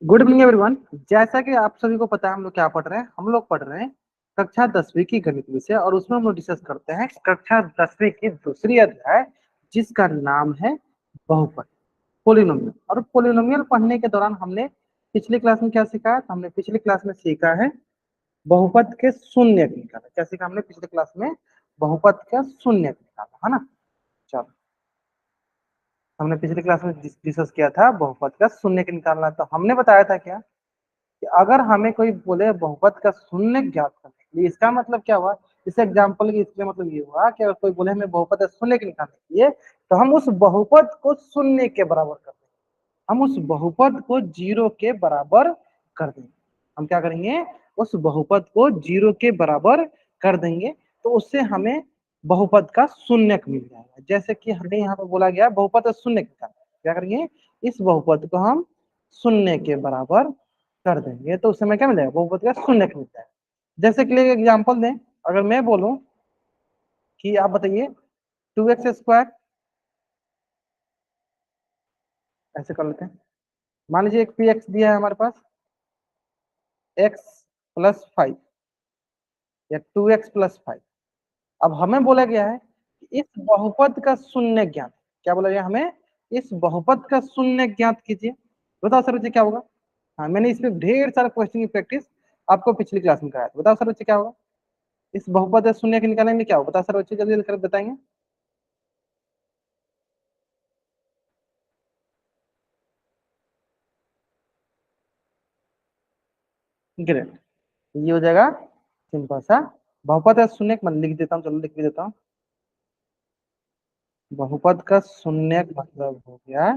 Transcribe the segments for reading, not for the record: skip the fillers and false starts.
Good evening everyone. जैसा कि आप सभी को पता है हम लोग क्या पढ़ रहे हैं। हम लोग पढ़ रहे हैं कक्षा 10वीं की गणित विषय और उसमें हम लोग डिस्कस करते हैं कक्षा 10वीं की दूसरी अध्याय जिसका नाम है बहुपद, पोलिनोमियल। और पोलिनोमियल पढ़ने के दौरान हमने पिछली क्लास में क्या सीखा है? तो हमने पिछली क्लास में सीखा है बहुपद के शून्य निकाला। क्या सीखा हमने पिछली क्लास में? बहुपद का शून्य निकाला, है ना। चलो, हमने पिछली क्लास में डिस्कस किया था बहुपद का शून्य निकालना। तो हमने बताया था क्या कि अगर हमें कोई बोले बहुपद का शून्य ज्ञात करने के लिए, इसका मतलब क्या हुआ? इस एग्जाम्पल की इसका मतलब ये हुआ कि अगर कोई बोले हमें बहुपद का शून्य निकालने के लिए, तो हम उस बहुपद को शून्य के बराबर कर देंगे। हम उस बहुपद को जीरो के बराबर कर देंगे। हम क्या करेंगे? उस बहुपद को जीरो के बराबर कर देंगे, तो उससे हमें बहुपद का शून्य मिल जाएगा। जैसे कि हमें यहाँ पे बोला गया बहुपद का शून्य निकालना, क्या करेंगे? इस बहुपद को हम शून्य के बराबर कर देंगे, तो उस समय क्या मिलेगा? बहुपद का शून्य मिलता है। जैसे कि लिए एग्जाम्पल दें, अगर मैं बोलूं कि आप बताइए 2x², ऐसे कर लेते हैं। मान लीजिए एक पी एक्स दिया है हमारे पास, x+5 या 2x+5। अब हमें बोला गया है कि इस बहुपद का शून्य ज्ञात। क्या बोला गया हमें? इस बहुपद का शून्य ज्ञात कीजिए। बताओ सर बच्चे क्या होगा? हाँ, मैंने इस पे ढेर सारा क्वेश्चन की प्रैक्टिस आपको पिछली क्लास में कराया था। बताओ सर बच्चे क्या होगा? इस बहुपद का शून्य के निकालने में क्या होगा? बताओ सर बच्चे, जल्दी जल्दी कर बताएंगे। ग्रेट, ये हो जाएगा सिंपल सा बहुपद का शून्य। मैं लिख देता हूँ, चलो लिख भी देता हूँ। बहुपद का शून्य मतलब हो गया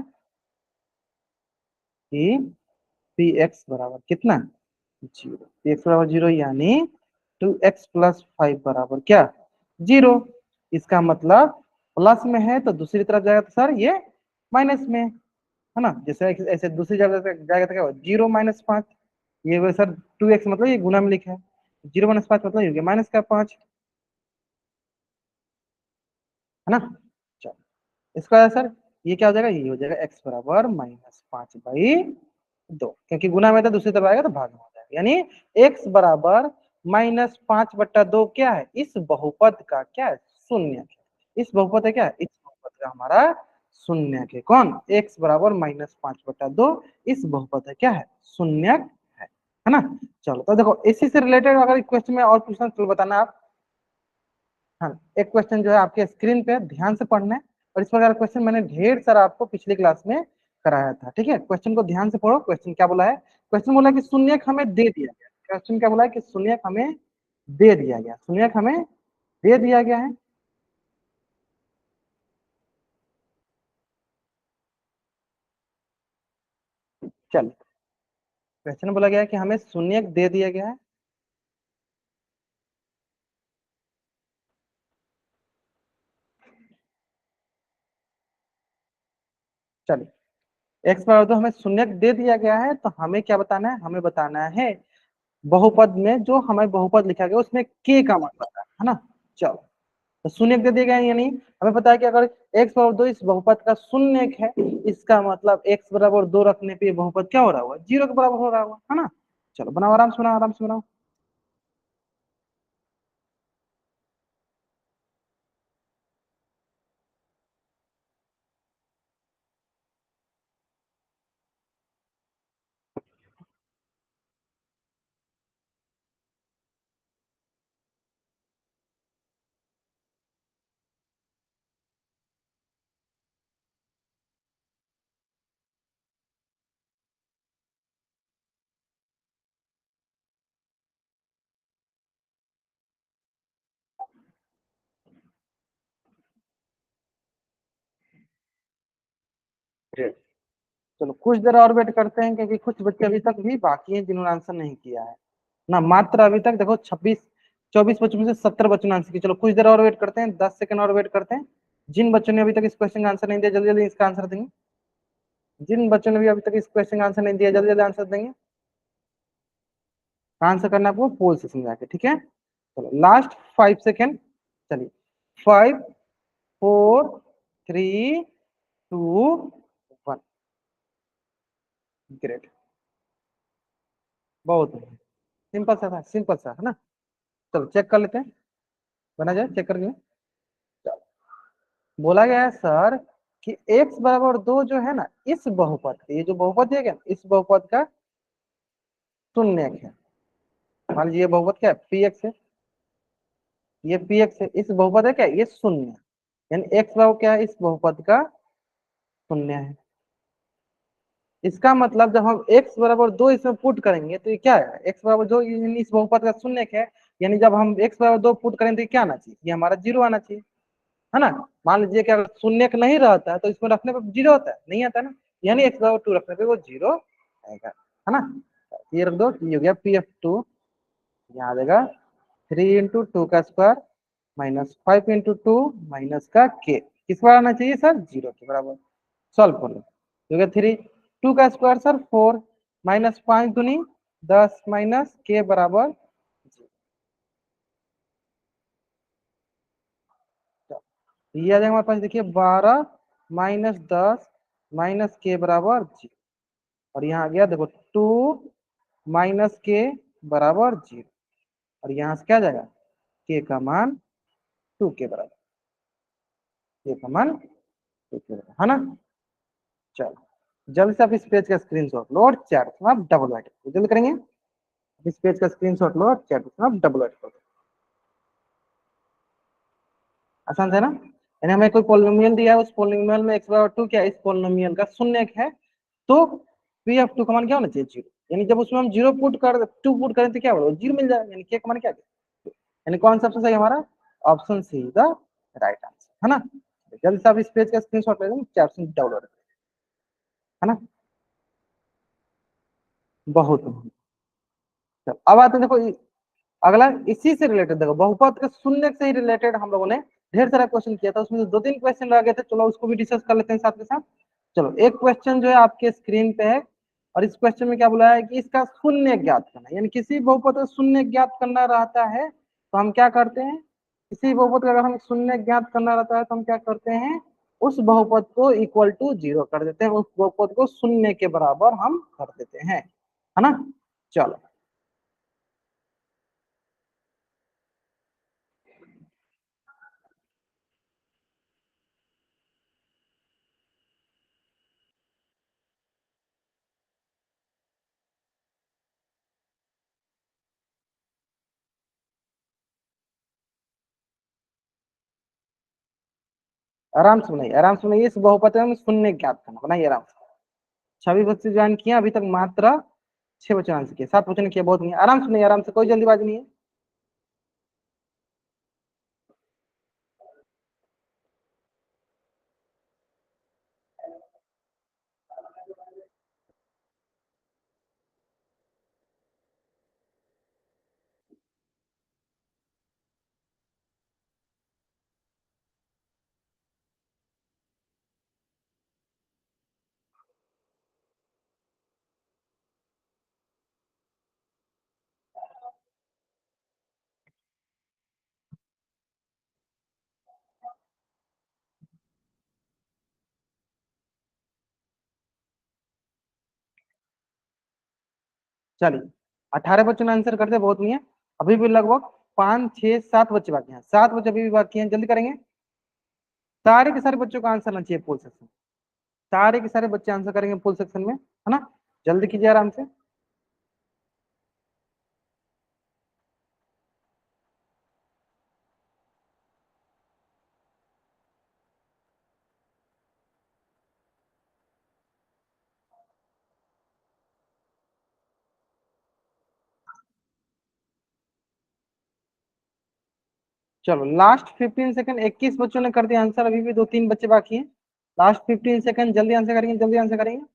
कि पी एक्स बराबर कितना? जीरो। पी एक्स बराबर जीरो, यानी 2x+5 बराबर क्या? जीरो। इसका मतलब प्लस में है तो दूसरी तरफ जाएगा तो सर ये माइनस में है ना। जैसे ऐसे दूसरी जगह पे जाएगा तो क्या होगा? 0-5। ये वो सर 2x मतलब ये गुना में लिखा है, 0-5 मतलब ये हो गया -5, है ना। चलो, इसका सर ये क्या हो जाएगा? ये हो जाएगा x बराबर -5/2, क्योंकि गुना में था दूसरी तरफ आएगा तो भाग में हो जाएगा। यानी x बराबर -5/2 क्या है? इस बहुपद का क्या है? शून्य है। इस बहुपद है क्या? इस बहुपद का हमारा शून्य है। कौन? x बराबर -5/2 इस बहुपद है क्या है? शून्य है ना। चलो, तो देखो इसी से रिलेटेड अगर क्वेश्चन में और पूछना तो बताना आप। हाँ, एक क्वेश्चन जो है आपके स्क्रीन पे ध्यान से पढ़ना है। और इस प्रकार क्वेश्चन मैंने ढेर सारा आपको पिछली क्लास में कराया था। ठीक है, क्वेश्चन को ध्यान से पढ़ो। क्वेश्चन क्या बोला है? क्वेश्चन बोला कि शून्यक हमें दे दिया गया। क्वेश्चन क्या बोला है? कि शून्यक हमें दे दिया गया। शून्यक हमें दे दिया गया है। चल, क्वेश्चन बोला गया है कि हमें शून्यक दे दिया गया है। चलिए, एक्स बराबर तो हमें शून्यक दे दिया गया है, तो हमें क्या बताना है? हमें बताना है बहुपद में जो हमें बहुपद लिखा गया उसमें के का मान बताना है ना। चलो, तो शून्य दे दिया गया है, यानी हमें पता है कि अगर x बराबर 2 इस बहुपद का शून्य है, इसका मतलब x बराबर 2 रखने पे बहुपद क्या हो रहा होगा? जीरो के बराबर हो रहा होगा, है ना। चलो बनाओ, आराम से बनाओ, आराम से बनाओ। चलो कुछ देर और वेट करते हैं, क्योंकि कुछ बच्चे अभी तक भी बाकी हैं जिन्होंने आंसर नहीं किया है ना। मात्र अभी तक देखो 24 बच्चों में से 70 बच्चों ने आंसर किया। चलो कुछ देर और वेट करते हैं, 10 सेकंड और वेट करते हैं। जिन बच्चों ने अभी तक इस क्वेश्चन का आंसर नहीं दिया, जल्दी जल्दी इसका आंसर देंगे। जिन बच्चों ने भी अभी तक इस क्वेश्चन का आंसर नहीं दिया, जल्दी जल्दी आंसर देंगे। आंसर करना है आपको पोल से समझा के, ठीक है। चलो लास्ट 5 सेकेंड। चलिए, 5, 4, 3, 2, 1। ग्रेट। बहुत सिंपल सा था, सिंपल सा है ना। चलो चेक कर लेते हैं, बना जाए चेक करके। बोला गया है सर कि x बराबर 2 जो है ना, इस बहुपद का, ये जो बहुपद है क्या, इस बहुपद का शून्यक है। मान लीजिए ये बहुपद क्या है, पी एक्स है, ये पी एक्स है, इस बहुपद है क्या, ये शून्य है। यानी x बराबर क्या है, इस बहुपद का शून्य है। इसका मतलब जब हम x बराबर 2 इसमें पुट करेंगे तो ये क्या है, x बराबर 2 यानी इस बहुपद का शून्यक है। यानी जब हम x बराबर 2 पुट करेंगे तो ये क्या आना चाहिए, ये हमारा जीरो आना चाहिए, है ना। मान लीजिए कि अगर शून्यक नहीं रहता है तो इसमें रखने पर जीरो होता है, नहीं आता ना। यानी x बराबर 2 रखने पे वो जीरो आएगा, है ना। ये रख दो, ये हो गया पी एफ टू। यहाँ आ जाएगा 3 × 2 का स्क्वायर माइनस 5 × 2 माइनस का के, किस बार आना चाहिए सर, जीरो के बराबर। सॉल्व कर लो, हो गया 3, 2 का स्क्वायर सर 4, माइनस 5 दूनी 10 माइनस के बराबर 0। ये आ जाएगा हमारे पास, देखिए 12 - 10 माइनस के बराबर 0। और यहाँ आ गया देखो 2 - के बराबर 0। और यहाँ से क्या आ जाएगा, के का मान 2 के बराबर, के का मान 2 के बराबर, है ना। चलो जल्दी से आप इस पेज का स्क्रीनशॉट लो और चैट में आप डबल राइट जल्दी करेंगे। इस पेज का स्क्रीनशॉट लो और चैट में आप डबल राइट करो। आसान है ना। यानी हमें कोई पोलिनोमियल दिया है, उस पोलिनोमियल में x बराबर 2 क्या है, इस पोलिनोमियल का शून्यक है। तो पी ऑफ 2 का मान क्या होना चाहिए, जीरो। यानी जब उसमें हम जीरो पुट कर 2 पुट करें तो क्या होगा, जीरो मिल जाएगा। यानी के का मान क्या है, यानी कौन सा सबसे सही हमारा, option C is the right answer, है ना। जल्दी से आप इस पेज का स्क्रीनशॉट ले लेंगे, चैट में डाउनलोड, है ना। बहुत अब आते हैं देखो अगला, इसी से रिलेटेड देखो, बहुपद के शून्य से ही रिलेटेड हम लोगों ने ढेर सारा क्वेश्चन किया था, उसमें से 2-3 क्वेश्चन रह गए थे। चलो उसको भी डिस्कस कर लेते हैं साथ के साथ। चलो एक क्वेश्चन जो है आपके स्क्रीन पे है, और इस क्वेश्चन में क्या बोला है कि इसका शून्य ज्ञात करना, यानी किसी बहुपद का शून्य ज्ञात करना रहता है तो हम क्या करते हैं, किसी बहुपद का अगर हम शून्य ज्ञात करना रहता है तो हम क्या करते हैं, उस बहुपद को इक्वल टू जीरो कर देते हैं, उस बहुपद को शून्य के बराबर हम कर देते हैं, है ना। चलो आराम से बनाइए, आराम से बनाइए, इस बहुपद में शून्य ज्ञात करना, बनाइए आराम से। 26 बच्चे ज्वाइन किए अभी तक, मात्र 6 बच्चे आंसर किए, 7 बच्चों ने किया, बहुत नहीं, आराम से नहीं, आराम से, कोई जल्दीबाजी नहीं है। चलिए 18 बच्चों ने आंसर करते, बहुत नहीं है। अभी भी लगभग 5, 6, 7 बच्चे बाकी हैं, 7 बच्चे अभी भी बाकी हैं, जल्दी करेंगे। सारे के सारे बच्चों का आंसर आना चाहिए फुल सेक्शन, सारे के सारे बच्चे आंसर करेंगे फुल सेक्शन में, है ना। जल्दी कीजिए आराम से। चलो लास्ट 15 सेकंड, 21 बच्चों ने कर दिया आंसर, अभी भी 2-3 बच्चे बाकी हैं। लास्ट 15 सेकंड, जल्दी आंसर करेंगे, जल्दी आंसर करेंगे।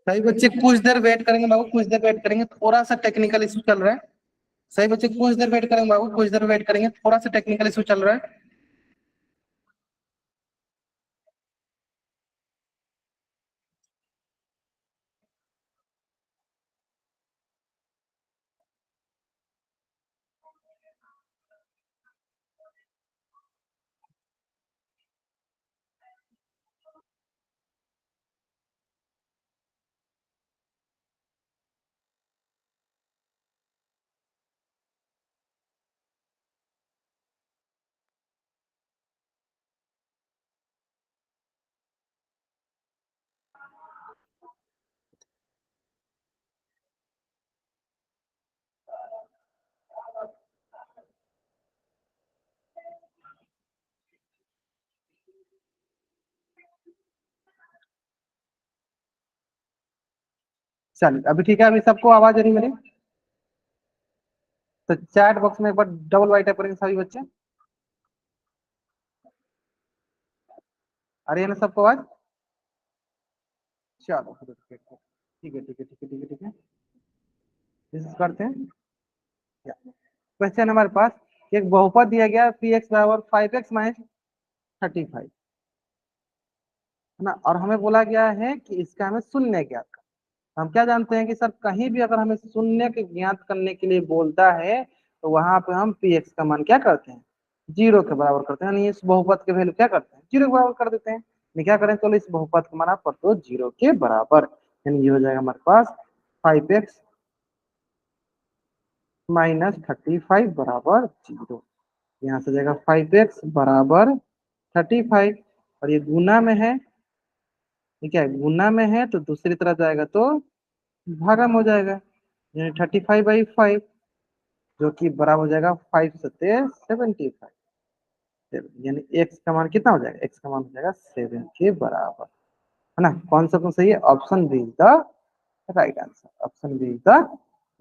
सही बच्चे कुछ देर वेट करेंगे बाबू, कुछ देर वेट करेंगे, थोड़ा सा टेक्निकल इशू चल रहा है। सही बच्चे कुछ देर वेट करेंगे बाबू, कुछ देर वेट करेंगे, थोड़ा सा टेक्निकल इशू चल रहा है। चलिए अभी ठीक है, अभी सबको आवाज आ रही मेरी? तो चैट बॉक्स में एक बार डबल वाइट टाइप करेंगे सभी बच्चे। आ रही है ना सबको आवाज? चलो ठीक है ठीक है ठीक है ठीक है ठीक है ठीक है ठीक है। डिस्कस करते हैं। क्वेश्चन हमारे पास, एक बहुपद दिया गया पी एक्स बराबर 5x-35, है ना, और हमें बोला गया है कि इसका हमें शून्य ज्ञात करना। हम क्या जानते हैं कि सर कहीं भी अगर हमें शून्य के ज्ञात करने के लिए बोलता है तो वहां पे हम पी एक्स का मान क्या करते हैं, जीरो के बराबर करते हैं, यानी इस बहुपद के वैल्यू क्या करते हैं, जीरो के बराबर कर देते हैं। नहीं क्या करें, चलो इस बहुपद का मान आप कर दो जीरो के बराबर, यानी ये हो जाएगा हमारे पास 5x-35 बराबर जीरो। यहाँ से जाएगा 5x बराबर 35, और ये गुना में है, ये क्या है, गुना में है तो दूसरी तरफ जाएगा तो भागम हो जाएगा, यानी 35/5, जो कि बराबर हो जाएगा 5×7 = 75। यानी एक्स का मान कितना हो जाएगा, एक्स का मान हो जाएगा 7 के बराबर, है ना। कौन सा कौन सही है, option B is the right answer, option B is the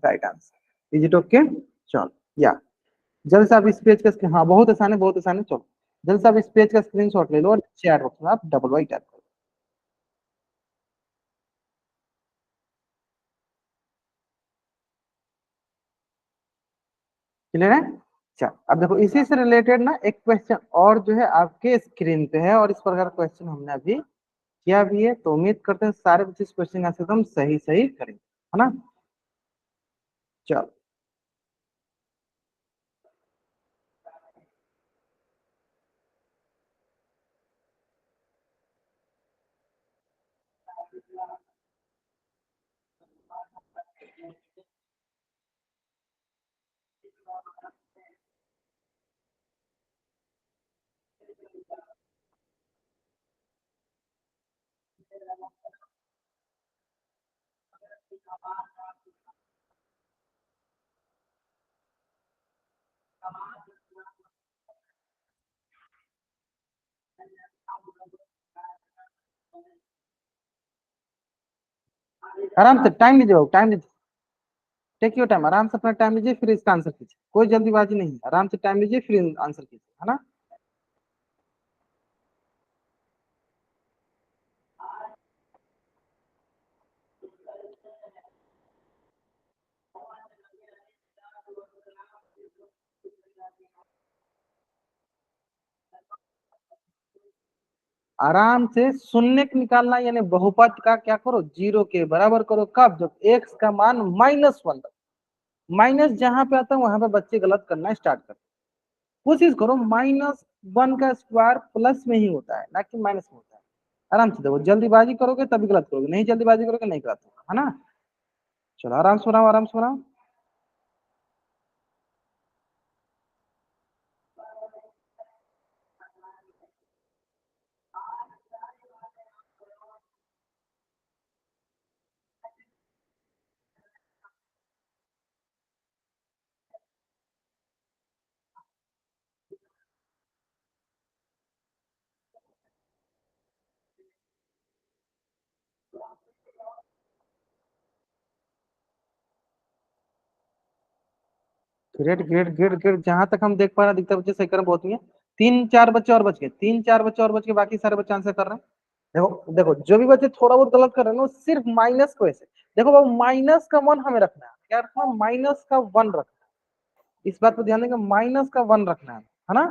right answer. Is it okay? चलो या जल्द से आप इस पेज का, हाँ बहुत आसान है, बहुत आसान है। चलो जल्द से आप इस पेज का स्क्रीनशॉट ले लो और चैट बॉक्स में आप डबल वाई टाइप करो। क्लियर है? चल अब देखो इसी से रिलेटेड ना एक क्वेश्चन और जो है आपके स्क्रीन पे है, और इस प्रकार क्वेश्चन हमने अभी किया भी है, तो उम्मीद करते हैं सारे बच्चे इस क्वेश्चन का आंसर एकदम सही सही करेंगे, है ना। चलो आराम से टाइम लीजिए, टाइम लीजिए, टेक योर टाइम, आराम से अपना टाइम लीजिए, फिर इसका आंसर कीजिए, कोई जल्दीबाजी नहीं है, आराम से टाइम लीजिए फिर आंसर कीजिए, है ना। आराम से शून्य निकालना, यानी बहुपद का क्या करो, जीरो के बराबर करो, कब, जब एक्स का मान -1, माइनस जहां पे आता है वहां पे बच्चे गलत करना स्टार्ट करते हैं। कोशिश करो -1 का स्क्वायर प्लस में ही होता है, ना कि माइनस में होता है। आराम से देखो, जल्दीबाजी करोगे तभी गलत करोगे, नहीं जल्दीबाजी करोगे नहीं गलत होगा, है ना। चलो आराम से बनाओ, आराम से बनाओ। ग्रेट ग्रेट ग्रेट ग्रेट, जहां तक हम देख पा रहे हैं अधिकतर बच्चे सही कर रहे हैं, बहुत ही है। तीन चार बच्चे और बच गए, तीन चार बच्चे और बच के बाकी सारे बच्चे आंसर कर रहे हैं। देखो देखो, जो भी बच्चे थोड़ा बहुत गलत कर रहे हैं ना, वो सिर्फ माइनस को ऐसे देखो बाबू, माइनस का वन हमें रखना है, क्या रखना है, माइनस का वन रखना है। इस बात पर ध्यान देंगे, माइनस का वन रखना है ना।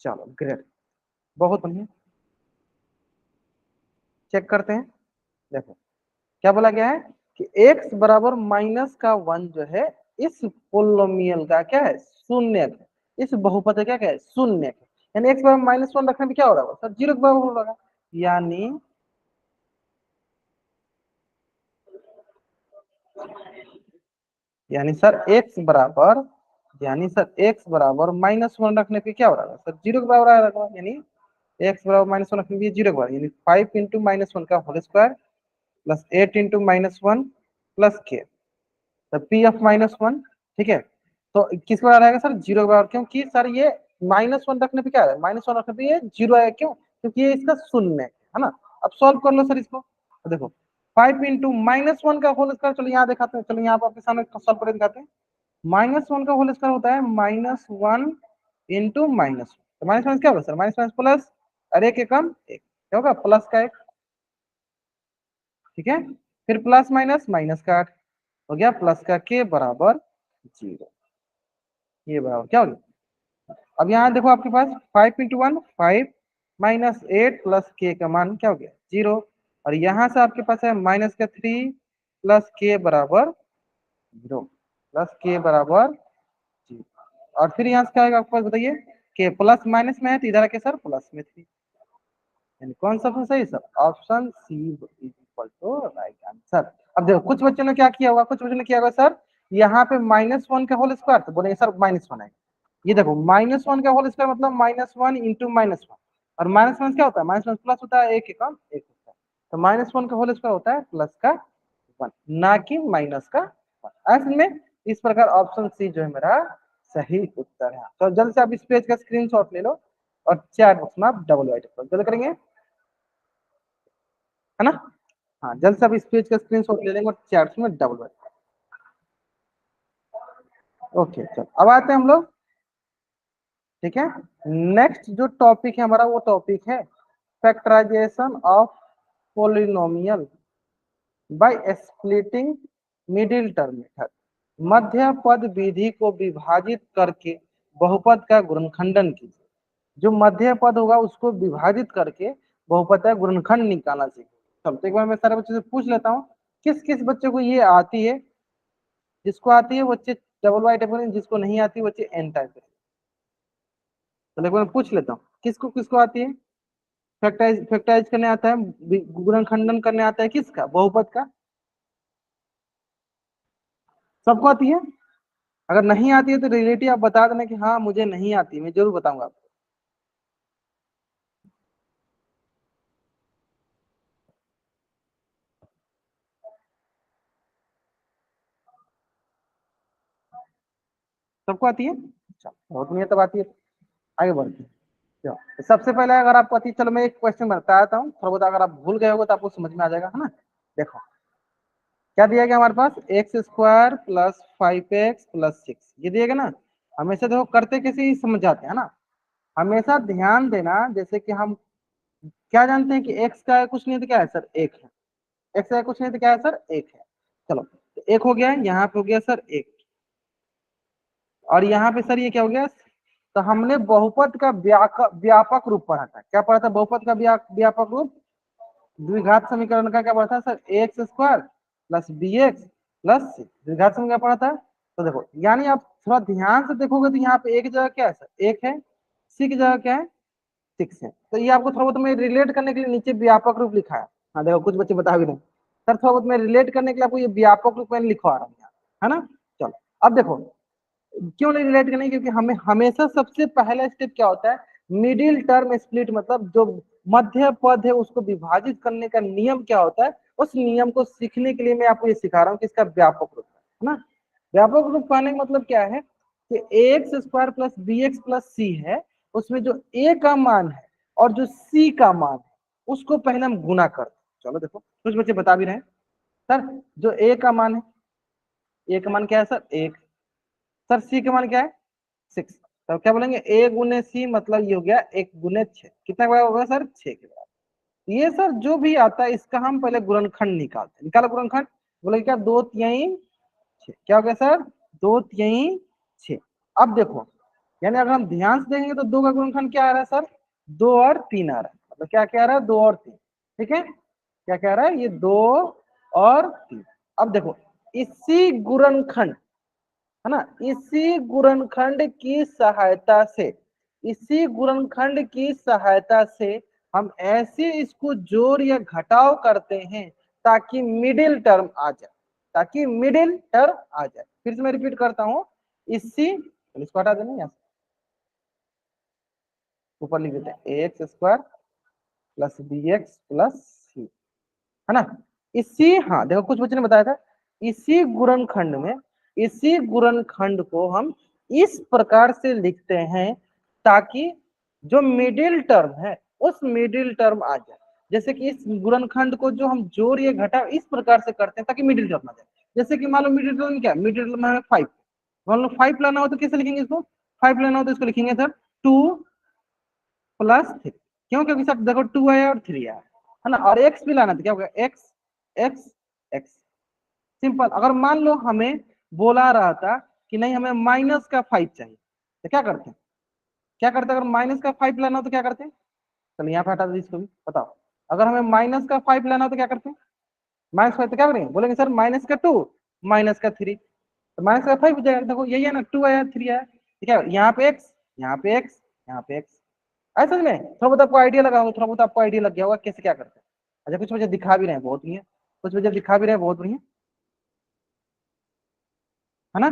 चलो ग्रेट, बहुत बढ़िया। चेक करते हैं, देखो क्या बोला गया है कि x बराबर माइनस का वन जो है, इस पोलोमियल का क्या है, शून्य है। इस बहुपद का क्या है, शून्य है। यानी x बराबर माइनस वन रखने पे क्या हो रहा है सर, जीरो के बराबर हो रहा है। यानी यानी सर x बराबर यानी सर x बराबर माइनस वन रखने पे क्या हो रहा है सर, जीरो के बराबर आ रहा है। यानी x बराबर माइनस वन रखने पे जीरो के बराबर, यानी 5 × -1 का होल स्क्वायर प्लस 8 × -1 प्लस के, तो पी ऑफ माइनस वन। ठीक है, तो किस बराबर आएगा सर, जीरो के बराबर। क्योंकि सर ये माइनस वन रखने पे क्या है, माइनस वन रखने पे ये जीरो आएगा, क्यों, क्योंकि ये इसका शून्य है ना। अब सॉल्व कर लो सर इसको, तो देखो 5 × -1 का होल स्क्वायर, चलो यहाँ दिखाते हैं, चलो यहाँ पर आपके सामने सॉल्व करके दिखाते हैं। माइनस वन का होल स्क्वायर होता है -1 × -1, तो माइनस माइनस क्या होगा सर, माइनस माइनस प्लस, अरे के कम एक, क्या होगा, प्लस का एक। ठीक है, फिर प्लस माइनस माइनस का 8 हो गया, प्लस का के बराबर जीरो, ये बराबर क्या हो गया। अब यहाँ देखो आपके पास 5 × 1 5 -8 प्लस के का मान क्या हो गया, जीरो। और यहाँ से आपके पास है -3 प्लस के बराबर जीरो, प्लस के बराबर जीरो। और फिर यहाँ से क्या आएगा आपके पास, बताइए, के प्लस माइनस में है तो इधर के सर प्लस में थ्री, यानी कौन सा ऑप्शन सही sir, option C is equal to right answer. अब देखो कुछ बच्चों ने क्या किया होगा, कुछ बच्चों ने किया होगा सर, यहाँ पे -1 का होल स्क्वायर, तो बोलेंगे सर -1 है। ये देखो -1 का होल स्क्वायर मतलब -1 × -1, और माइनस वन क्या होता है, माइनस वन प्लस होता है, एक कम एक होता है, तो -1 का होल स्क्वायर होता है प्लस का वन, ना कि माइनस का वन। ऐसे में इस प्रकार ऑप्शन सी जो है मेरा सही उत्तर है। तो जल्द से आप इस पेज का स्क्रीनशॉट ले लो और चैट बॉक्स में आप डबल वाइट जल्द करेंगे, है ना। हाँ, जल्द से आप इस पेज का स्क्रीनशॉट ले लेंगे और चैट में डबल वाइट। ओके चलो, अब आते हैं हम लोग, ठीक है। नेक्स्ट जो टॉपिक है हमारा, वो टॉपिक है factorization of polynomial by splitting middle term method. मध्य पद विधि को विभाजित करके बहुपद का गुणनखंडन कीजिए। जो मध्य पद होगा उसको विभाजित करके बहुपद का गुणनखंड निकालना चाहिए। चलो तो एक बार मैं सारे बच्चों से पूछ लेता हूँ, किस किस बच्चे को ये आती है, जिसको आती है बच्चे डबल वाई टाइप करें, जिसको नहीं आती बच्चे एन टाइप करें। तो एक बार पूछ लेता हूँ, किसको किसको आती है, फैक्टराइज फैक्टराइज करने आता है, गुणनखंडन करने आता है, किसका, बहुपद का। सबको आती है। अगर नहीं आती है तो रिलेटिव आप बता देना कि हाँ मुझे नहीं आती, मैं जरूर बताऊंगा आपको। सबको आती है, अच्छा बहुत बढ़िया, तब आती है। आगे बढ़ते हैं। चलो, तो सबसे पहले अगर आपको आती है, चलो मैं एक क्वेश्चन बताता हूँ, थोड़ा बहुत अगर आप भूल गए होगे तो आपको समझ में आ जाएगा, है ना। देखो क्या दिया गया हमारे पास, x² प्लस 5x प्लस 6, ये दिया गया ना। हमेशा देखो करते कैसे ही समझ जाते हैं ना, हमेशा ध्यान देना, जैसे कि हम क्या जानते हैं कि x का है कुछ नहीं तो क्या है सर, एक है। x का है कुछ नहीं तो क्या है सर, एक है। चलो तो एक हो गया, यहाँ पे हो गया सर एक, और यहाँ पे सर ये क्या हो गया, तो हमने बहुपद का व्यापक रूप पढ़ा था, क्या पढ़ा था, बहुपद का व्यापक रूप, द्विघात समीकरण का क्या पढ़ा था sir, x² plus bx plus c, द्विघात समीकरण पढ़ा था। तो देखो यानी आप थोड़ा ध्यान से देखोगे तो यहाँ पे एक जगह क्या है सर, एक है, सी की जगह क्या है, सिक्स है। तो ये आपको थोड़ा बहुत मैं रिलेट करने के लिए नीचे व्यापक रूप लिखा है। हाँ देखो कुछ बच्चे बता भी नहीं सर, थोड़ा बहुत मैं रिलेट करने के लिए आपको ये व्यापक रूप मैंने लिखवा रहा हूँ यहाँ, है ना। चलो अब देखो, क्यों नहीं रिलेट करनी, क्योंकि हमें हमेशा सबसे पहला स्टेप क्या होता है, मिडिल टर्म स्प्लिट, मतलब जो मध्य पद है उसको विभाजित करने का नियम क्या होता है, उस नियम को सीखने के लिए मैं आपको ये सिखा रहा हूँ कि इसका व्यापक रूप है ना। व्यापक रूप पाने का मतलब क्या है कि x² plus bx plus C है, उसमें जो a का मान है और जो c का मान है उसको पहले हम गुना करते हैं। चलो देखो कुछ बच्चे बता भी रहे हैं सर, जो a का मान है, a का मान क्या है सर, एक, सर सी का मान क्या है, सिक्स, तो क्या बोलेंगे, a × c मतलब ये हो गया 1 × 6, कितना के बराबर होगा सर, 6 के बराबर। ये सर जो भी आता है इसका हम पहले गुणनखंड निकालते हैं। निकालो गुणनखंड, बोले क्या, 2 तिहाई 6, क्या हो गया सर, 2 तिहाई 6। अब देखो, यानी अगर हम ध्यान से देखेंगे तो 2 का गुणनखंड क्या आ रहा है सर, 2 और 3 आ रहा है। मतलब क्या क्या आ रहा है, 2 और 3। ठीक है, क्या क्या आ रहा है, ये 2 और 3। अब देखो, इसी गुणनखंड, है ना, इसी गुणनखंड की सहायता से, इसी गुणनखंड की सहायता से हम ऐसे इसको जोड़ या घटाव करते हैं ताकि मिडिल टर्म आ जाए, ताकि मिडिल टर्म आ जाए। फिर से मैं रिपीट करता हूं, इसी, इसको हटा देना, यहाँ ऊपर लिख देते हैं, ax² plus bx plus c, है ना। इसी, हाँ देखो कुछ बच्चे ने बताया था, इसी गुणनखंड में, इसी गुणनखंड को हम इस प्रकार से लिखते हैं ताकि जो मिडिल टर्म है उस मिडिल टर्म आ जाए। जैसे कि इस गुणनखंड को जो हम जोड़ या घटा इस प्रकार से करते हैं ताकि मिडिल टर्म आ जाए। जैसे कि मान लो मिडिल टर्म क्या, मिडिल टर्म है 5, मान लो 5 लाना हो तो कैसे लिखेंगे इसको, 5 लाना हो तो इसको लिखेंगे सर 2 + 3। क्यों, क्योंकि सर देखो 2 आया और 3 आया, है ना। और एक्स भी लाना था, क्या होगा, एक्स एक्स एक्स। सिंपल। अगर मान लो हमें बोला रहा था कि नहीं हमें -5 चाहिए, तो क्या करते हैं, क्या करते हैं, अगर -5 लाना हो तो क्या करते हैं, चलो यहाँ पे हटा दो इसको भी, बताओ। अगर हमें -5 लाना हो तो क्या करते हैं, -5 तो क्या करेंगे, बोलेंगे सर -2 -3, तो -5 हो जाएगा। देखो यही है ना, 2 आया 3 आया, ठीक है, यहाँ पे एक्स, यहाँ पे एक्स, यहाँ पे एक्स। ऐसा में थोड़ा बहुत आपको आइडिया लगा होगा, थोड़ा बहुत आपको आइडिया लग गया होगा कैसे क्या करते हैं। अच्छा, कुछ मुझे दिखा भी रहे हैं, बहुत बढ़िया, कुछ मुझे दिखा भी रहे हैं, बहुत बढ़िया, है ना।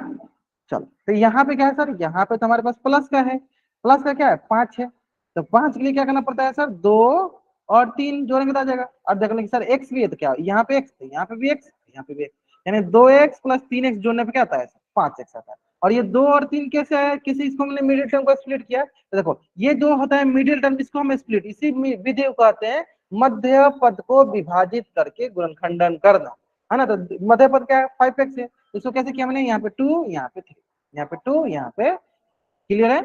चलो, तो यहाँ पे क्या है सर, यहाँ पे तो हमारे पास प्लस का है, प्लस का क्या है, 5 है। तो 5 के लिए क्या करना पड़ता है सर, 2 और 3 जोड़ेंगे तो आ जाएगा। अब देख लेंगे सर एक्स भी है तो क्या, यहाँ पे एक्स, तो यहाँ पे भी एक्स, यहाँ पे भी एक्स, यानी 2x + 3x जोड़ने पे क्या आता है सर, 5x आता है। और ये 2 और 3 कैसे आया, किसी इसको हमने मिडिल टर्म को स्प्लिट किया, तो देखो ये जो होता है मिडिल टर्म, जिसको हम स्प्लिट, इसी विधि को कहते हैं मध्य पद को विभाजित करके गुणनखंडन करना, है ना। तो मध्य पद क्या है, 5x है, इसको कैसे किया मैंने, यहाँ पे 2, यहाँ पे 3, यहाँ पे 2, यहाँ पे, क्लियर है,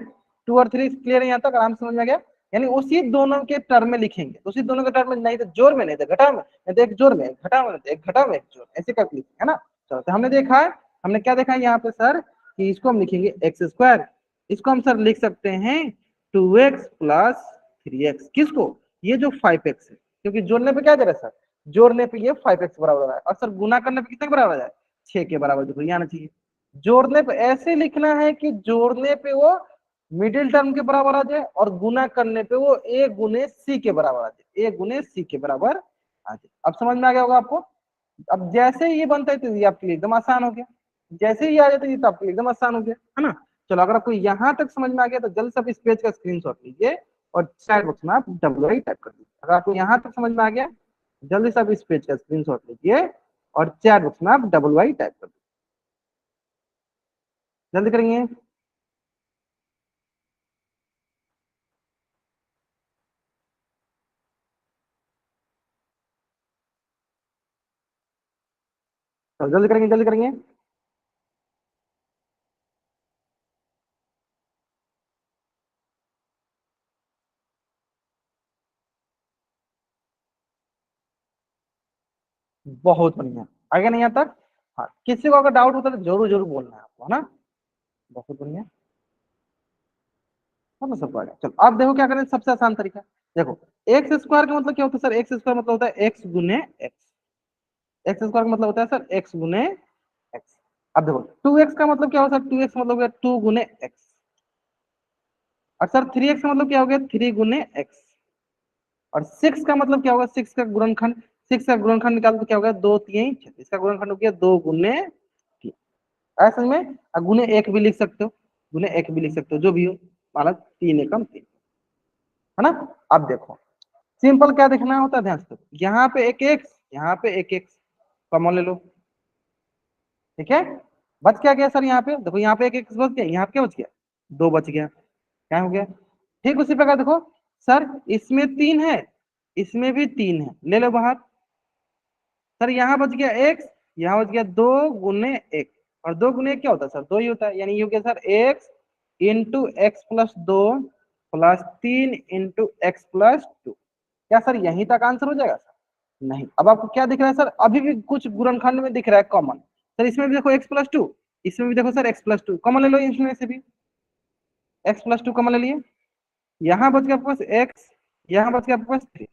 2 और 3 क्लियर है, यहाँ तक आराम से समझ में आ गया। यानी उसी दोनों के टर्म में लिखेंगे, उसी दोनों के टर्म में, नहीं तो जोड़ में, नहीं तो घटा में, नहीं तो एक जोड़ में एक घटा में, नहीं तो एक घटा में एक जोड़, ऐसे करके लिखेंगे, है ना। चलो, तो हमने देखा है, हमने क्या देखा है यहाँ पे सर, कि इसको हम लिखेंगे x², इसको हम सर लिख सकते हैं 2x + 3x, किसको, ये जो 5x है, क्योंकि जोड़ने पे क्या दे रहा है सर, जोड़ने पे ये 5x बराबर आ रहा है, और सर गुना करने पे कितने के बराबर आ जाए, 6 के बराबर, देखो ये आना चाहिए। जोड़ने पे ऐसे लिखना है कि जोड़ने पे वो मिडिल टर्म के बराबर आ जाए, और गुना करने पे वो a गुने c के बराबर आ जाए, a गुने c के बराबर आ जाए। अब समझ में आ गया होगा आपको। अब जैसे ही ये बनता है तो ये आपके लिए एकदम आसान हो गया, जैसे ही आ जाता है ये तो आपके लिए एकदम आसान हो गया, है ना। चलो, अगर आपको यहाँ तक समझ में आ गया तो जल्द से आप इस पेज का स्क्रीनशॉट लीजिए और चैट बॉक्स में आप WI टाइप कर दीजिए। अगर आपको यहाँ तक समझ में आ गया, जल्दी से आप इस पेज का स्क्रीनशॉट लीजिए और चैट बॉक्स में आप WI टाइप कर दीजिए, जल्दी करेंगे। तो जल्दी करेंगे, जल्दी करेंगे। बहुत बढ़िया, आगे नहीं आता। हाँ, किसी को अगर डाउट होता है तो जरूर जरूर बोलना है आपको, है ना। बहुत बढ़िया, सब सबको आ गया। चलो, अब देखो क्या करें, सबसे आसान तरीका, देखो x² का मतलब क्या होता है सर, x² मतलब होता है x गुने x, x² का मतलब होता है सर x गुने x। अब देखो 2x का मतलब क्या होता है, 2x मतलब हो गया 2 गुने x, और सर 3x का मतलब क्या हो गया, 3 गुने x। और 6 का मतलब क्या होगा, 6 का गुणनखंड, 6 का गुणनखंड निकालो तो क्या होगा, 2 3 6, इसका गुणनखंड हो गया 2 गुने 3। ऐसे में गुने 1 भी लिख सकते हो, गुने 1 भी लिख सकते हो, जो भी हो, माना 3 एकम 3, है ना। अब देखो सिंपल क्या देखना होता है, ध्यान से देखो, यहाँ पे एक एक्स, यहाँ पे एक एक्स कॉमन ले लो, ठीक है। बच क्या गया सर, यहाँ पे देखो, यहाँ पे एक एक्स बच गया, यहाँ पे क्या बच गया, 2 बच गया, क्या हो गया। ठीक उसी प्रकार देखो सर, इसमें 3 है, इसमें भी 3 है, ले लो बाहर। सर यहाँ बच गया एक्स, यहाँ बच गया 2 गुने 1, और 2 गुने 1 क्या होता है सर, 2 ही होता है, यानी ये हो गया sir x into x + 2 + 3 into x + 2, क्या सर यहीं तक आंसर हो जाएगा सर? नहीं। अब आपको क्या दिख रहा है सर? अभी भी कुछ गुणनखंड में दिख रहा है कॉमन। सर इसमें भी देखो x+2, इसमें भी देखो सर x+2 कॉमन ले लो, इसमें से भी x+2 कॉमन ले लिए। यहाँ बच गया आपके पास x, यहाँ बच गया आपके पास 3,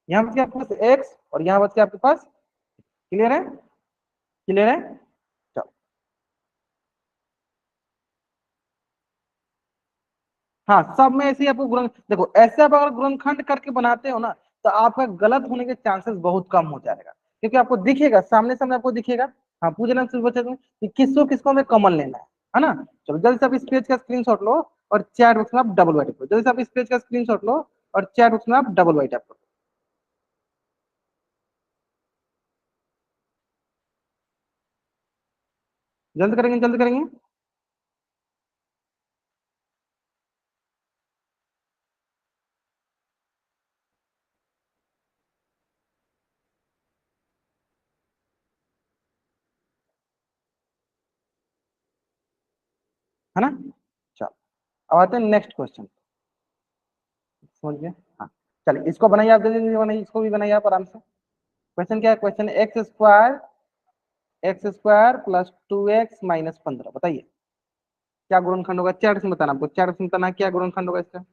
यहाँ बच गया आपके पास x, और यहाँ बच गया आपके पास। क्लियर है? क्लियर है? चलो। हाँ, सब में ऐसे ही आपको गुणन, देखो ऐसे आप अगर गुणनखंड करके बनाते हो ना, तो आपका गलत होने के चांसेस बहुत कम हो जाएगा, क्योंकि आपको दिखेगा, सामने सामने आपको दिखेगा। हाँ, पूछना शुरू बच्चे को कि किसको किसको हमें कॉमन लेना है ना। चलो जल्दी से आप इस पेज का स्क्रीनशॉट लो और चैट बॉक्स में आप डबल वाइट करो। जल्दी से आप इस पेज का स्क्रीनशॉट लो और चैट बॉक्स में आप डबल वाइट करो। जल्दी करेंगे, जल्दी करेंगे। है ना? चलो, अब आते हैं नेक्स्ट क्वेश्चन। समझ गए? हाँ। चलिए इसको बनाइए आप, जल्दी जल्दी बनाइए, इसको भी बनाइए आप आराम से। क्वेश्चन क्या है? Question x square plus 2x-15, बताइए क्या गुणनखंड होगा? चार से बताना, आपको चार से बताना क्या गुणनखंड होगा इसका।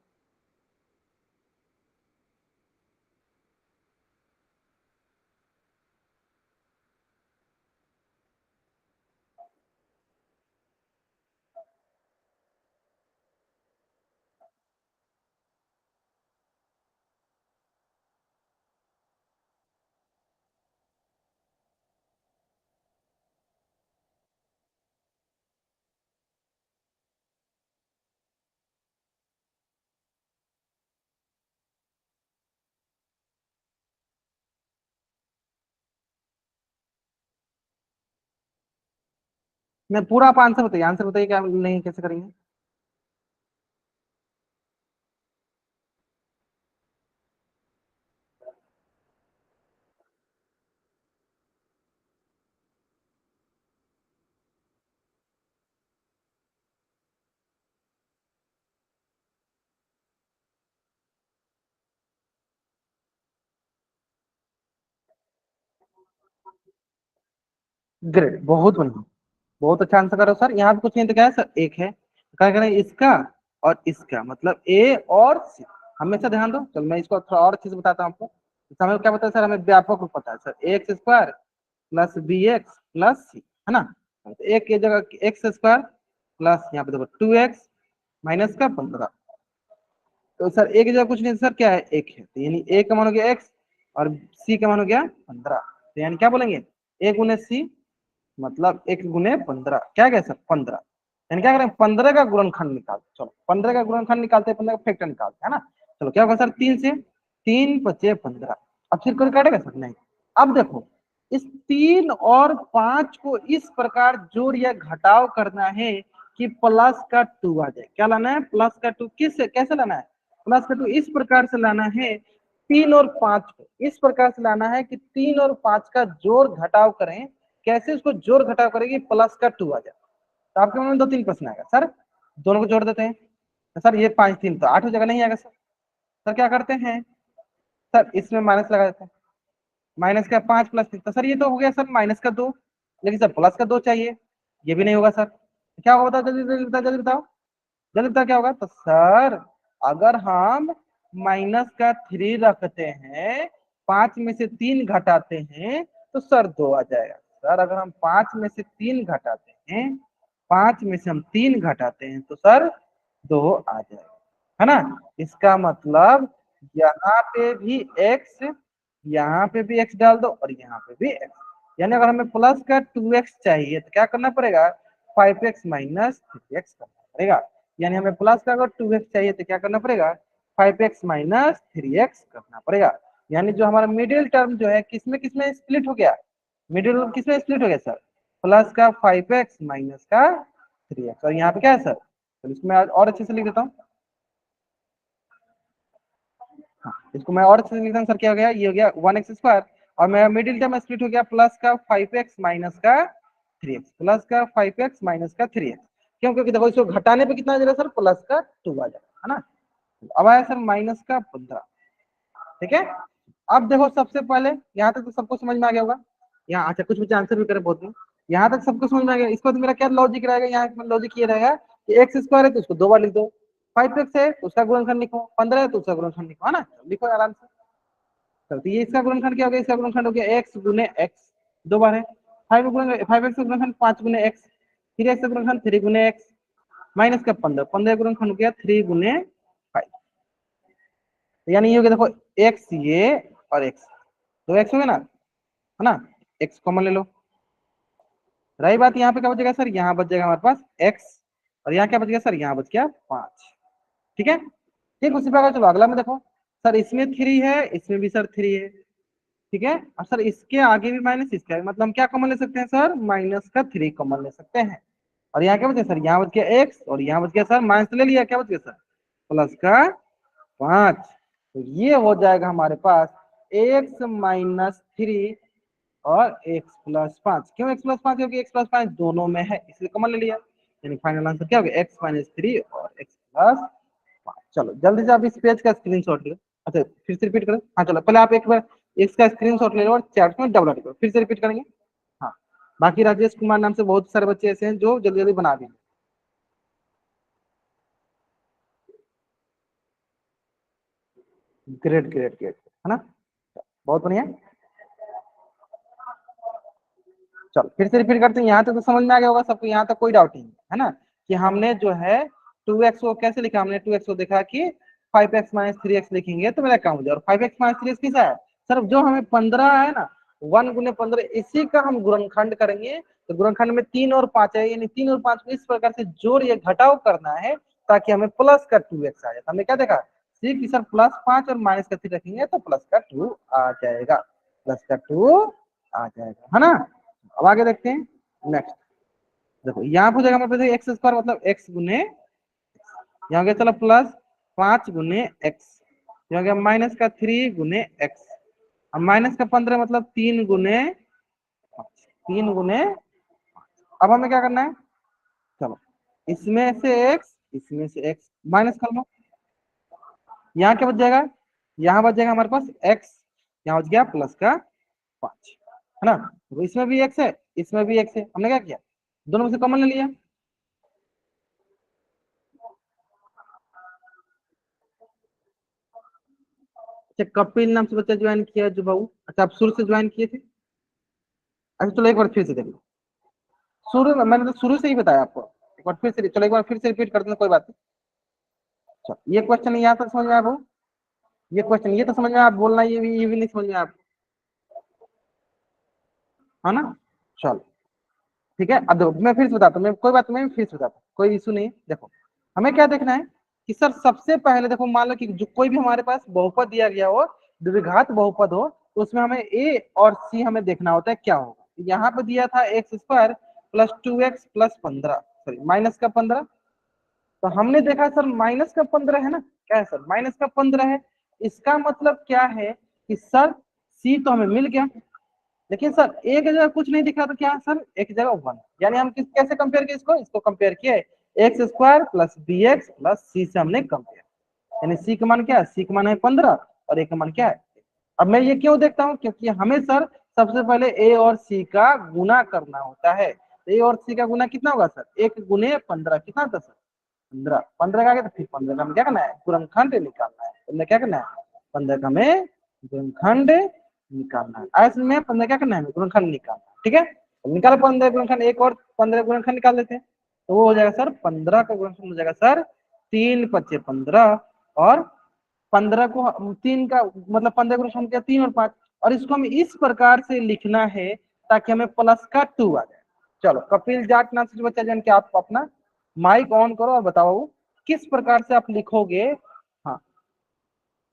मैं पूरा आप आंसर बताइए, आंसर बताइए क्या नहीं, कैसे करेंगे। ग्रेट, बहुत बढ़िया, बहुत अच्छा आंसर करो सर। यहाँ पे कुछ नहीं तो क्या है सर, एक है, क्या करें इसका और इसका, मतलब ए और सी। हमेशा ध्यान दो। चलो मैं इसको थोड़ा और अच्छे से बताता हूँ आपको। इसका हमें क्या पता है सर? हमें व्यापक रूप पता है sir, x² plus bx plus C, है ना। तो एक की जगह x² प्लस यहाँ पे देखो 2x माइनस का 15। तो सर एक जगह कुछ नहीं सर, क्या है? एक है, तो यानी ए का मान हो गया एक्स और सी का मान हो गया 15। तो यानी क्या बोलेंगे? ए गुने सी मतलब एक गुने 15, क्या गया सर? 15। यानी क्या करें? 15 का गुणनखंड निकालते। चलो 15 का गुणनखंड निकालते, 15 का फैक्टर निकालते, है ना। चलो क्या होगा सर? 3 से 3×5 = 15। अब फिर कोई काटेगा सर? नहीं। अब देखो, इस 3 और 5 को इस प्रकार जोड़ या घटाव करना है कि प्लस का 2 आ जाए। क्या लाना है? प्लस का 2। किस कैसे लाना है? प्लस का 2 इस प्रकार से लाना है, 3 और 5 को इस प्रकार से लाना है कि 3 और 5 का जोड़ घटाव करें। कैसे उसको जोड़ घटाव करेगी? प्लस का 2 आ जाए। तो आपके मन में 2-3 प्रश्न आएगा सर, दोनों को जोड़ देते हैं तो सर ये 5 3 तो 8 हो जाएगा, नहीं आएगा सर। सर क्या करते हैं सर? इसमें माइनस लगा देते हैं। माइनस का 5 + 3, तो सर ये तो हो गया सर -का 2, लेकिन सर प्लस का 2 चाहिए, ये भी नहीं होगा सर। क्या होगा बताओ? जल्दी जल्दी बताओ, जल्दी बताओ, जल्दी बताओ क्या होगा। तो सर अगर हम -3 रखते हैं, 5 में से 3 घटाते हैं, तो सर 2 आ जाएगा। सर अगर हम 5 में से 3 घटाते हैं, 5 में से हम 3 घटाते हैं, तो सर 2 आ जाएगा, है ना। इसका मतलब यहाँ पे भी x, यहाँ पे भी x डाल दो और यहाँ पे भी x। यानी अगर हमें प्लस का 2x चाहिए तो क्या करना पड़ेगा? 5x माइनस 3x करना पड़ेगा। यानी हमें प्लस का अगर 2x चाहिए तो क्या करना पड़ेगा? 5x माइनस 3x करना पड़ेगा। यानी जो हमारा मिडिल टर्म जो है किसमें किसमें स्प्लिट हो गया? मिडिल टर्म किसमें स्प्लिट हो गया सर? प्लस का 5x माइनस का 3x। और यहाँ पे क्या है सर? तो इसमें और अच्छे से लिख देता हूँ। हाँ, इसको मैं और अच्छे से लिखता हूँ सर। क्या हो गया? ये हो गया 1x² और मेरा मिडिल टर्म स्प्लिट हो गया प्लस का 5x माइनस का 3x, प्लस का 5x माइनस का 3x। क्यों? क्योंकि देखो इसको घटाने पे कितना आ जाएगा सर? प्लस का 2 आ जाएगा, है ना। अब आया सर -का 15। ठीक है। अब देखो सबसे पहले यहाँ तक तो सबको समझ में आ गया होगा। यहाँ अच्छा कुछ बच्चे आंसर भी करे बहुत में। यहाँ तक सबको समझ में आ गया। इसके बाद मेरा क्या लॉजिक रहेगा, यहाँ लॉजिक ये रहेगा कि एक्स स्क्वायर है तो उसको 2 बार लिख दो, 5x है तो उसका गुणनखंड लिखो, 15 है तो उसका गुणनखंड लिखो, है ना, लिखो आराम से। तो ये इसका गुणनखंड क्या हो गया, इसका गुणनखंड हो गया x गुने x, 2 बार है। 5x का गुणनखंड 5 गुने x, 3x का गुणनखंड 3 गुने x, माइनस का 15, 15 का गुणनखंड हो गया 3 गुने 5। यानी ये हो गया देखो x ये और x, 2x हो गया ना, है ना, x कॉमन ले लो। रही बात यहाँ पे क्या बचेगा सर, यहाँ बच जाएगा हमारे पास x, और यहाँ क्या बच गया सर, यहाँ बच गया 5। ठीक है, ठीक उसी प्रकार चलो अगला में देखो सर, इसमें 3 है, इसमें भी सर 3 है। ठीक है, और सर इसके आगे भी माइनस, इसके आगे, मतलब हम क्या कॉमन ले सकते हैं सर, माइनस का 3 कॉमन ले सकते हैं। और यहाँ क्या बचा सर, यहाँ बच गया x, और यहाँ बच गया सर माइनस ले लिया, क्या बच गया सर, प्लस का 5। तो ये हो जाएगा हमारे पास x माइनस 3 और x प्लस 5। क्यों x प्लस 5, क्योंकि x प्लस 5 दोनों में है इसलिए कॉमन ले लिया। यानी फाइनल आंसर क्या हो गया, x माइनस 3 और x प्लस 5। चलो जल्दी से आप इस पेज का स्क्रीनशॉट लो। अच्छा फिर से रिपीट करो, हाँ चलो पहले आप एक बार इसका स्क्रीनशॉट ले लो और चैट में डबल करो, फिर से रिपीट करेंगे। हाँ, बाकी राजेश कुमार नाम से बहुत सारे बच्चे ऐसे हैं जो जल्दी जल्दी बना देंगे। ग्रेट ग्रेट ग्रेट, है ना, बहुत बढ़िया। चलो फिर से रिपीट करते हैं, यहाँ तक तो समझ में आ गया होगा सबको, यहाँ तक कोई डाउट नहीं है ना, कि हमने जो है 2x को कैसे लिखा, हमने 2x को देखा कि 5x माइनस 3x लिखेंगे तो मेरा काम हो जाए। और 5x माइनस 3x किसा है सर, जो हमें 15 है ना, 1 गुने 15, इसी का हम गुणनखंड करेंगे। तो गुणनखंड में 3 और 5 है, यानी 3 और 5 को इस प्रकार से जोड़ या घटाव करना है ताकि हमें प्लस का 2x आ जाए। हमने क्या देखा, सी की सर प्लस 5 और माइनस का 3 रखेंगे तो प्लस का 2 आ जाएगा, प्लस का 2 आ जाएगा, है ना। अब आगे देखते हैं नेक्स्ट। देखो यहाँ पे जाएगा हमारे पास एक्स स्क्वायर मतलब एक्स गुने, यहाँ गया चलो प्लस 5 गुने एक्स, यहाँ गया माइनस का 3 गुने एक्स, अब माइनस का 15 मतलब 3 गुने 3 गुने। अब हमें क्या करना है, चलो इसमें से एक्स माइनस कर लो, यहाँ क्या बच जाएगा, यहाँ बच जाएगा हमारे पास एक्स, यहाँ बच गया प्लस का 5, है ना। तो इसमें भी एक्स है, इसमें भी एक्स है, हमने क्या किया, दोनों में से कॉमन ले लिया। अच्छा कपिल नाम से बच्चा ज्वाइन किया जो बाबू, अच्छा आप शुरू से ज्वाइन किए थे। अच्छा चलो एक बार फिर से देख लो, शुरू में मैंने तो शुरू से ही बताया आपको, एक बार फिर से चलो, एक बार फिर से रिपीट कर देना, कोई बात नहीं। चलो ये क्वेश्चन यहाँ तक समझ में आया बाबू, ये क्वेश्चन ये तो समझ में आया, आप बोलना ये भी नहीं समझ में आया आपको, है ना। चलो ठीक है, अब देखो मैं फिर से बताता हूँ, मैं कोई बात नहीं, मैं फिर से बताता हूँ, कोई इशू नहीं है। देखो हमें क्या देखना है कि सर सबसे पहले देखो, मान लो कि जो कोई भी हमारे पास बहुपद दिया गया हो, द्विघात बहुपद हो, तो उसमें हमें ए और सी हमें देखना होता है क्या होगा। यहाँ पे दिया था x square plus 2x plus 15, sorry minus का 15। तो हमने देखा सर माइनस का 15 है ना, क्या है सर, माइनस का 15 है। इसका मतलब क्या है कि सर सी तो हमें मिल गया, लेकिन सर एक जगह कुछ नहीं दिख रहा, तो क्या सर एक जगह 1, यानी हम कैसे कंपेयर किए इसको कंपेयर किए x square plus b x plus c से हमने कंपेयर, यानी सी का मान क्या है, सी का मान है 15 और ए का मान क्या है। अब मैं ये क्यों देखता हूँ, क्योंकि हमें सर सबसे पहले ए और सी का गुना करना होता है। ए और सी का गुना कितना होगा सर, 1 गुने 15 कितना होता है सर, 15, 15 का आगे तो फिर 15 का हमें क्या करना है, गुणनखंड निकालना है। तो क्या करना है, 15 का हमें गुणनखंड निकालना है, ऐसे में 15 क्या करना है, गुणनखंड निकालना है। ठीक है, तो निकालो 15 गुणनखंड, एक और 15 गुणनखंड निकाल देते हैं, तो वो हो जाएगा सर 15 का गुणनखंड हो जाएगा सर 3 पच्चे 15, और 15 को 3 का मतलब 15 को गुणनखंड किया 3 और 5, और इसको हमें इस प्रकार से लिखना है ताकि हमें प्लस का 2 आ जाए। चलो कपिल जाट नाम से बच्चा जान के आप अपना माइक ऑन करो और बताओ किस प्रकार से आप लिखोगे। हाँ,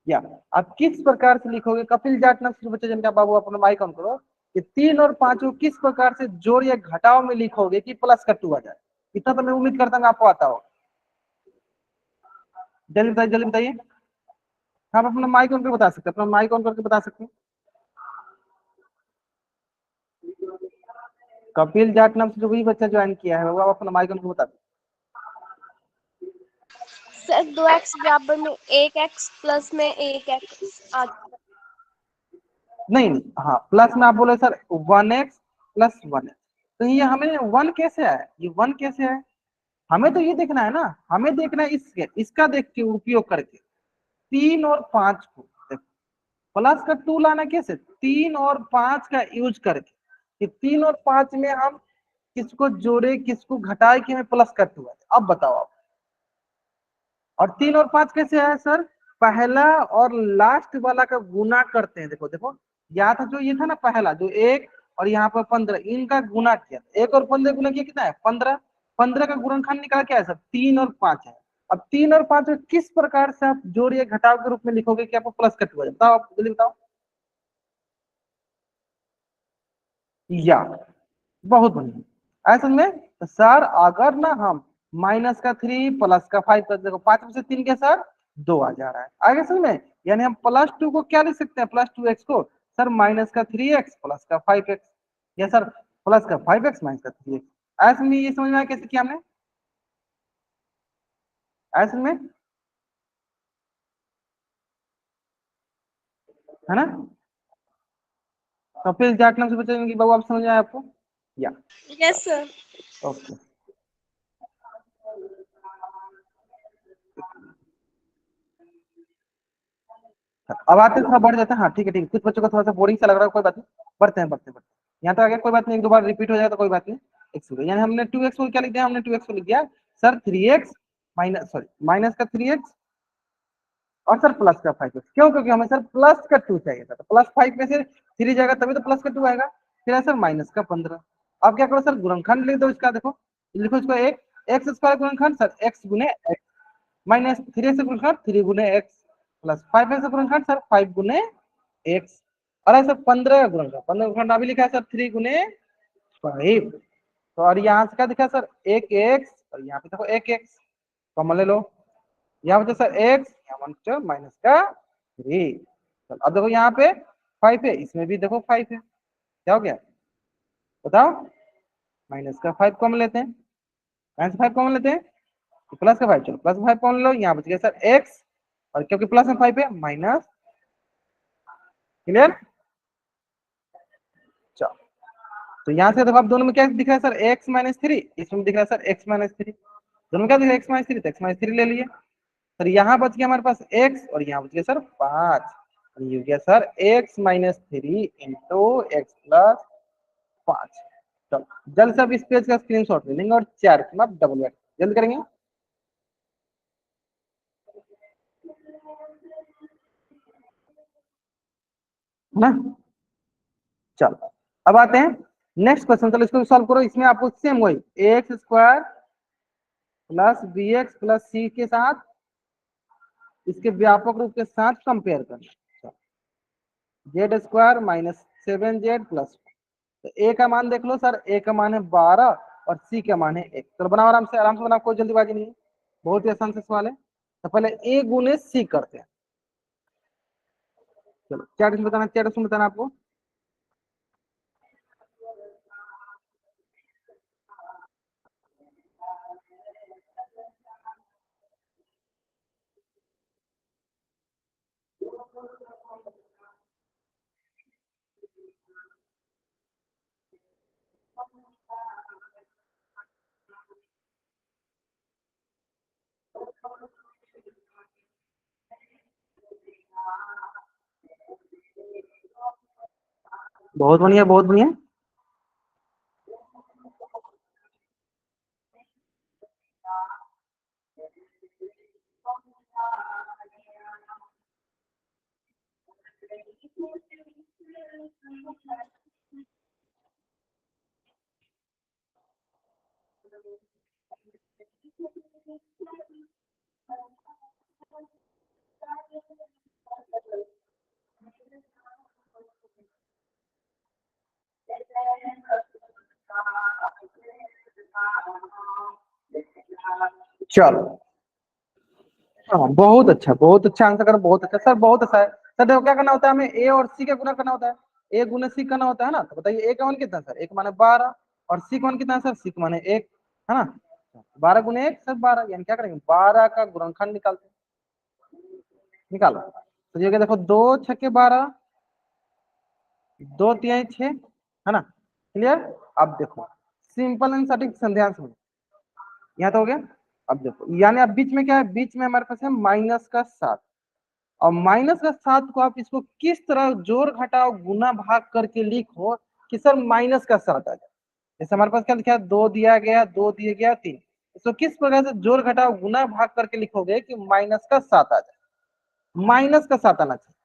या आप किस प्रकार से लिखोगे, कपिल जाट नाम से बच्चा जान के बाबू अपना माइक ऑन करो, कि 3 और 5 को किस प्रकार से जोड़ या घटाव में लिखोगे कि प्लस का 2 आ जाए। इतना तो मैं उम्मीद करता हूँ आपको आता हो, जल्दी बताइए जल्दी बताइए। आप अपना माइक ऑन करके बता सकते हैं, अपना माइक ऑन करके बता सकते हैं। कपिल जाट नाम से जो भी बच्चा ज्वाइन किया है वो आप अपना माइक ऑन करके बता सकते। सर 2x बराबर में 1x प्लस में 1x आ नहीं नहीं, हाँ प्लस में आप बोले सर 1x प्लस 1x, तो ये हमें वन कैसे आया, ये वन कैसे आया, हमें तो ये देखना है ना, हमें देखना है इसके इसका देख के उपयोग करके 3 और 5 को प्लस का 2 लाना कैसे, 3 और 5 का यूज करके कि 3 और 5 में हम किसको जोड़े किसको घटाए कि हमें प्लस का 2 है। अब बताओ आप, और 3 और 5 कैसे आया सर, पहला और लास्ट वाला का गुना करते हैं, देखो देखो, या था जो ये था ना पहला जो एक और यहाँ पर 15, इनका गुना किया, 1 और 15 गुना किया कितना है 15, 15 का गुणनखंड निकाला क्या है सर 3 और 5 है। अब 3 और 5 को किस प्रकार से आप जोड़ या घटाव के रूप में लिखोगे कि आपको प्लस का 2 है, बताओ आप जल्दी बताओ। या बहुत बढ़िया, ऐसा में तो सर अगर ना हम -3 +5 कर, देखो 5 में से 3 के सर 2 आ जा रहा है, आगे समझ में, यानी हम +2 को क्या लिख सकते हैं, +2x को सर -3x +5x, या सर +5x -3x, ऐसे में ये समझ में आया कैसे किया हमने, ऐसे में है ना। तो फिर जाट नाम से बचेंगे बाबू, आप समझ आए आपको, या यस सर। ओके। अब आते हैं थोड़ा बढ़ जाते हैं, हाँ ठीक है ठीक है, कुछ बच्चों को थोड़ा सा बोरिंग सा लग रहा है, कोई बात नहीं, बढ़ते हैं बढ़ते बढ़ते, यहाँ तो आगे कोई बात नहीं, एक दो बार रिपीट हो जाएगा तो कोई बात नहीं। एक्स यानी हमने 2x को क्या लिख दिया, हमने 2x को लिख दिया sir 3x minus, sorry minus का 3x और सर प्लस का 5x, क्यों, क्योंकि हमें सर प्लस का 2 चाहिए था, तो +5 में से 3 जाएगा तभी तो प्लस का 2 आएगा, फिर है सर -15। अब क्या करो सर गुणनखंड लिख दो इसका, देखो लिखो इसको एक, एक्स स्क्वायर गुणनखंड सर x गुने x, -3 से गुणनखंड 3 गुने x, +5 से गुणनखंड सर 5 गुने x, और ऐसा 15 का गुणनखंड, 15 का गुणनखंड अभी लिखा है सर 3 गुने 5, तो और यहाँ से क्या दिखा सर एक x, और यहाँ पे देखो एक x कॉमन ले लो, यहाँ पे सर x, यहाँ माइनस का 3, अब देखो यहाँ पे 5 है, इसमें भी देखो 5 है, क्या हो गया बताओ, -5 कॉमन लेते हैं, -5 कॉमन लेते हैं, +5, चलो +5 कॉमन लो, यहाँ बच गया सर x, और क्योंकि प्लस में 5 है माइनस, क्लियर, चलो तो यहाँ से देखो अब दोनों में क्या दिख रहा है सर x-3, इसमें दिख रहा है सर x-3, दोनों में क्या दिख रहा है x-3, तो x-3 ले लिए, सर यहाँ बच गया हमारे पास x, और यहाँ बच गया सर 5, ये हो गया sir x-3 into x plus 5। चलो जल्द से अब इस पेज का स्क्रीनशॉट ले लेंगे और 4 में आप डबल बैक जल्द करेंगे, है ना। चलो अब आते हैं नेक्स्ट क्वेश्चन, चलो इसको सॉल्व करो, इसमें आपको सेम वही ax² plus bx plus c के साथ इसके व्यापक रूप के साथ कंपेयर करना, z² -7z प्लस, तो a का मान देख लो सर, a का मान है 12 और c का मान है 1, चलो बनाओ आराम से बनाओ, कोई जल्दीबाजी नहीं है, बहुत ही आसान से सवाल है, तो पहले a गुने c करते हैं, चलो क्या बताना, क्या बताना आपको, बहुत बढ़िया बहुत बढ़िया, चलो हाँ बहुत अच्छा आंसर करो, बहुत अच्छा सर, बहुत अच्छा है सर, देखो क्या करना होता है, हमें ए और सी का गुना करना होता है, ए गुने सी करना होता है ना, तो बताइए ए का मान कितना है सर, एक माने 12, और सी का मान कितना है सर, सी का मान 1, है ना, 12 गुने 1 सर 12, यानी क्या करेंगे 12 का गुणनखंड निकालते हैं, निकालो, तो ये देखो 2 छक्के 12, 2 तिहाई 6, है ना। क्लियर। अब देखो सिंपल एंड सटीक संध्या से यहाँ तो हो गया। अब देखो यानी अब बीच में क्या है, बीच में हमारे पास है -7। और -7 को आप इसको किस तरह जोड़ घटाव गुना भाग करके लिखो कि सर -7 आ जाए। जैसे हमारे पास क्या लिखा है, 2 दिया गया, 2 दिया गया, 3। इसको किस प्रकार से जोड़ घटाव गुना भाग करके लिखोगे कि -7 आ जाए। -7 आना चाहिए,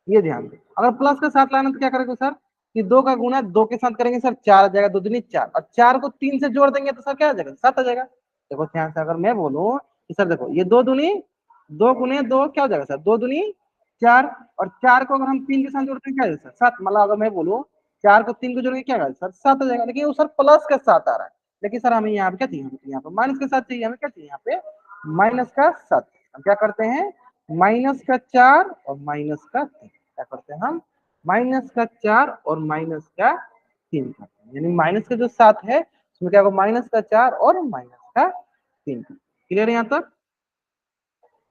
ये ध्यान दे। अगर +7 लाना तो क्या करेंगे सर कि 2 का गुना 2 के साथ करेंगे सर, 4 आ जाएगा, 2 दूनी 4, और 4 को 3 से जोड़ देंगे तो सर क्या आ जाएगा, 7 आ जाएगा। देखो ध्यान से, अगर मैं बोलूं कि सर देखो ये 2 दूनी 2 गुने 2 क्या हो जाएगा सर, 2 दूनी 4, और 4 को अगर हम 3 के साथ जोड़ते हैं क्या आ जाएगा सर, 7। मतलब अगर मैं बोलूं 4 को 3 को जोड़ेंगे क्या आएगा सर, 7 आ जाएगा। लेकिन वो सर +7 आ रहा है, लेकिन सर हमें यहाँ पे क्या चाहिए, हमें यहाँ पे -7 चाहिए। हमें क्या चाहिए यहाँ पे, -7। हम क्या करते हैं, -4 और -3 क्या करते हैं हम, -4 और -3 करते हैं। यानी माइनस का जो 7 है उसमें क्या होगा, -4 और -3। क्लियर है यहाँ तक,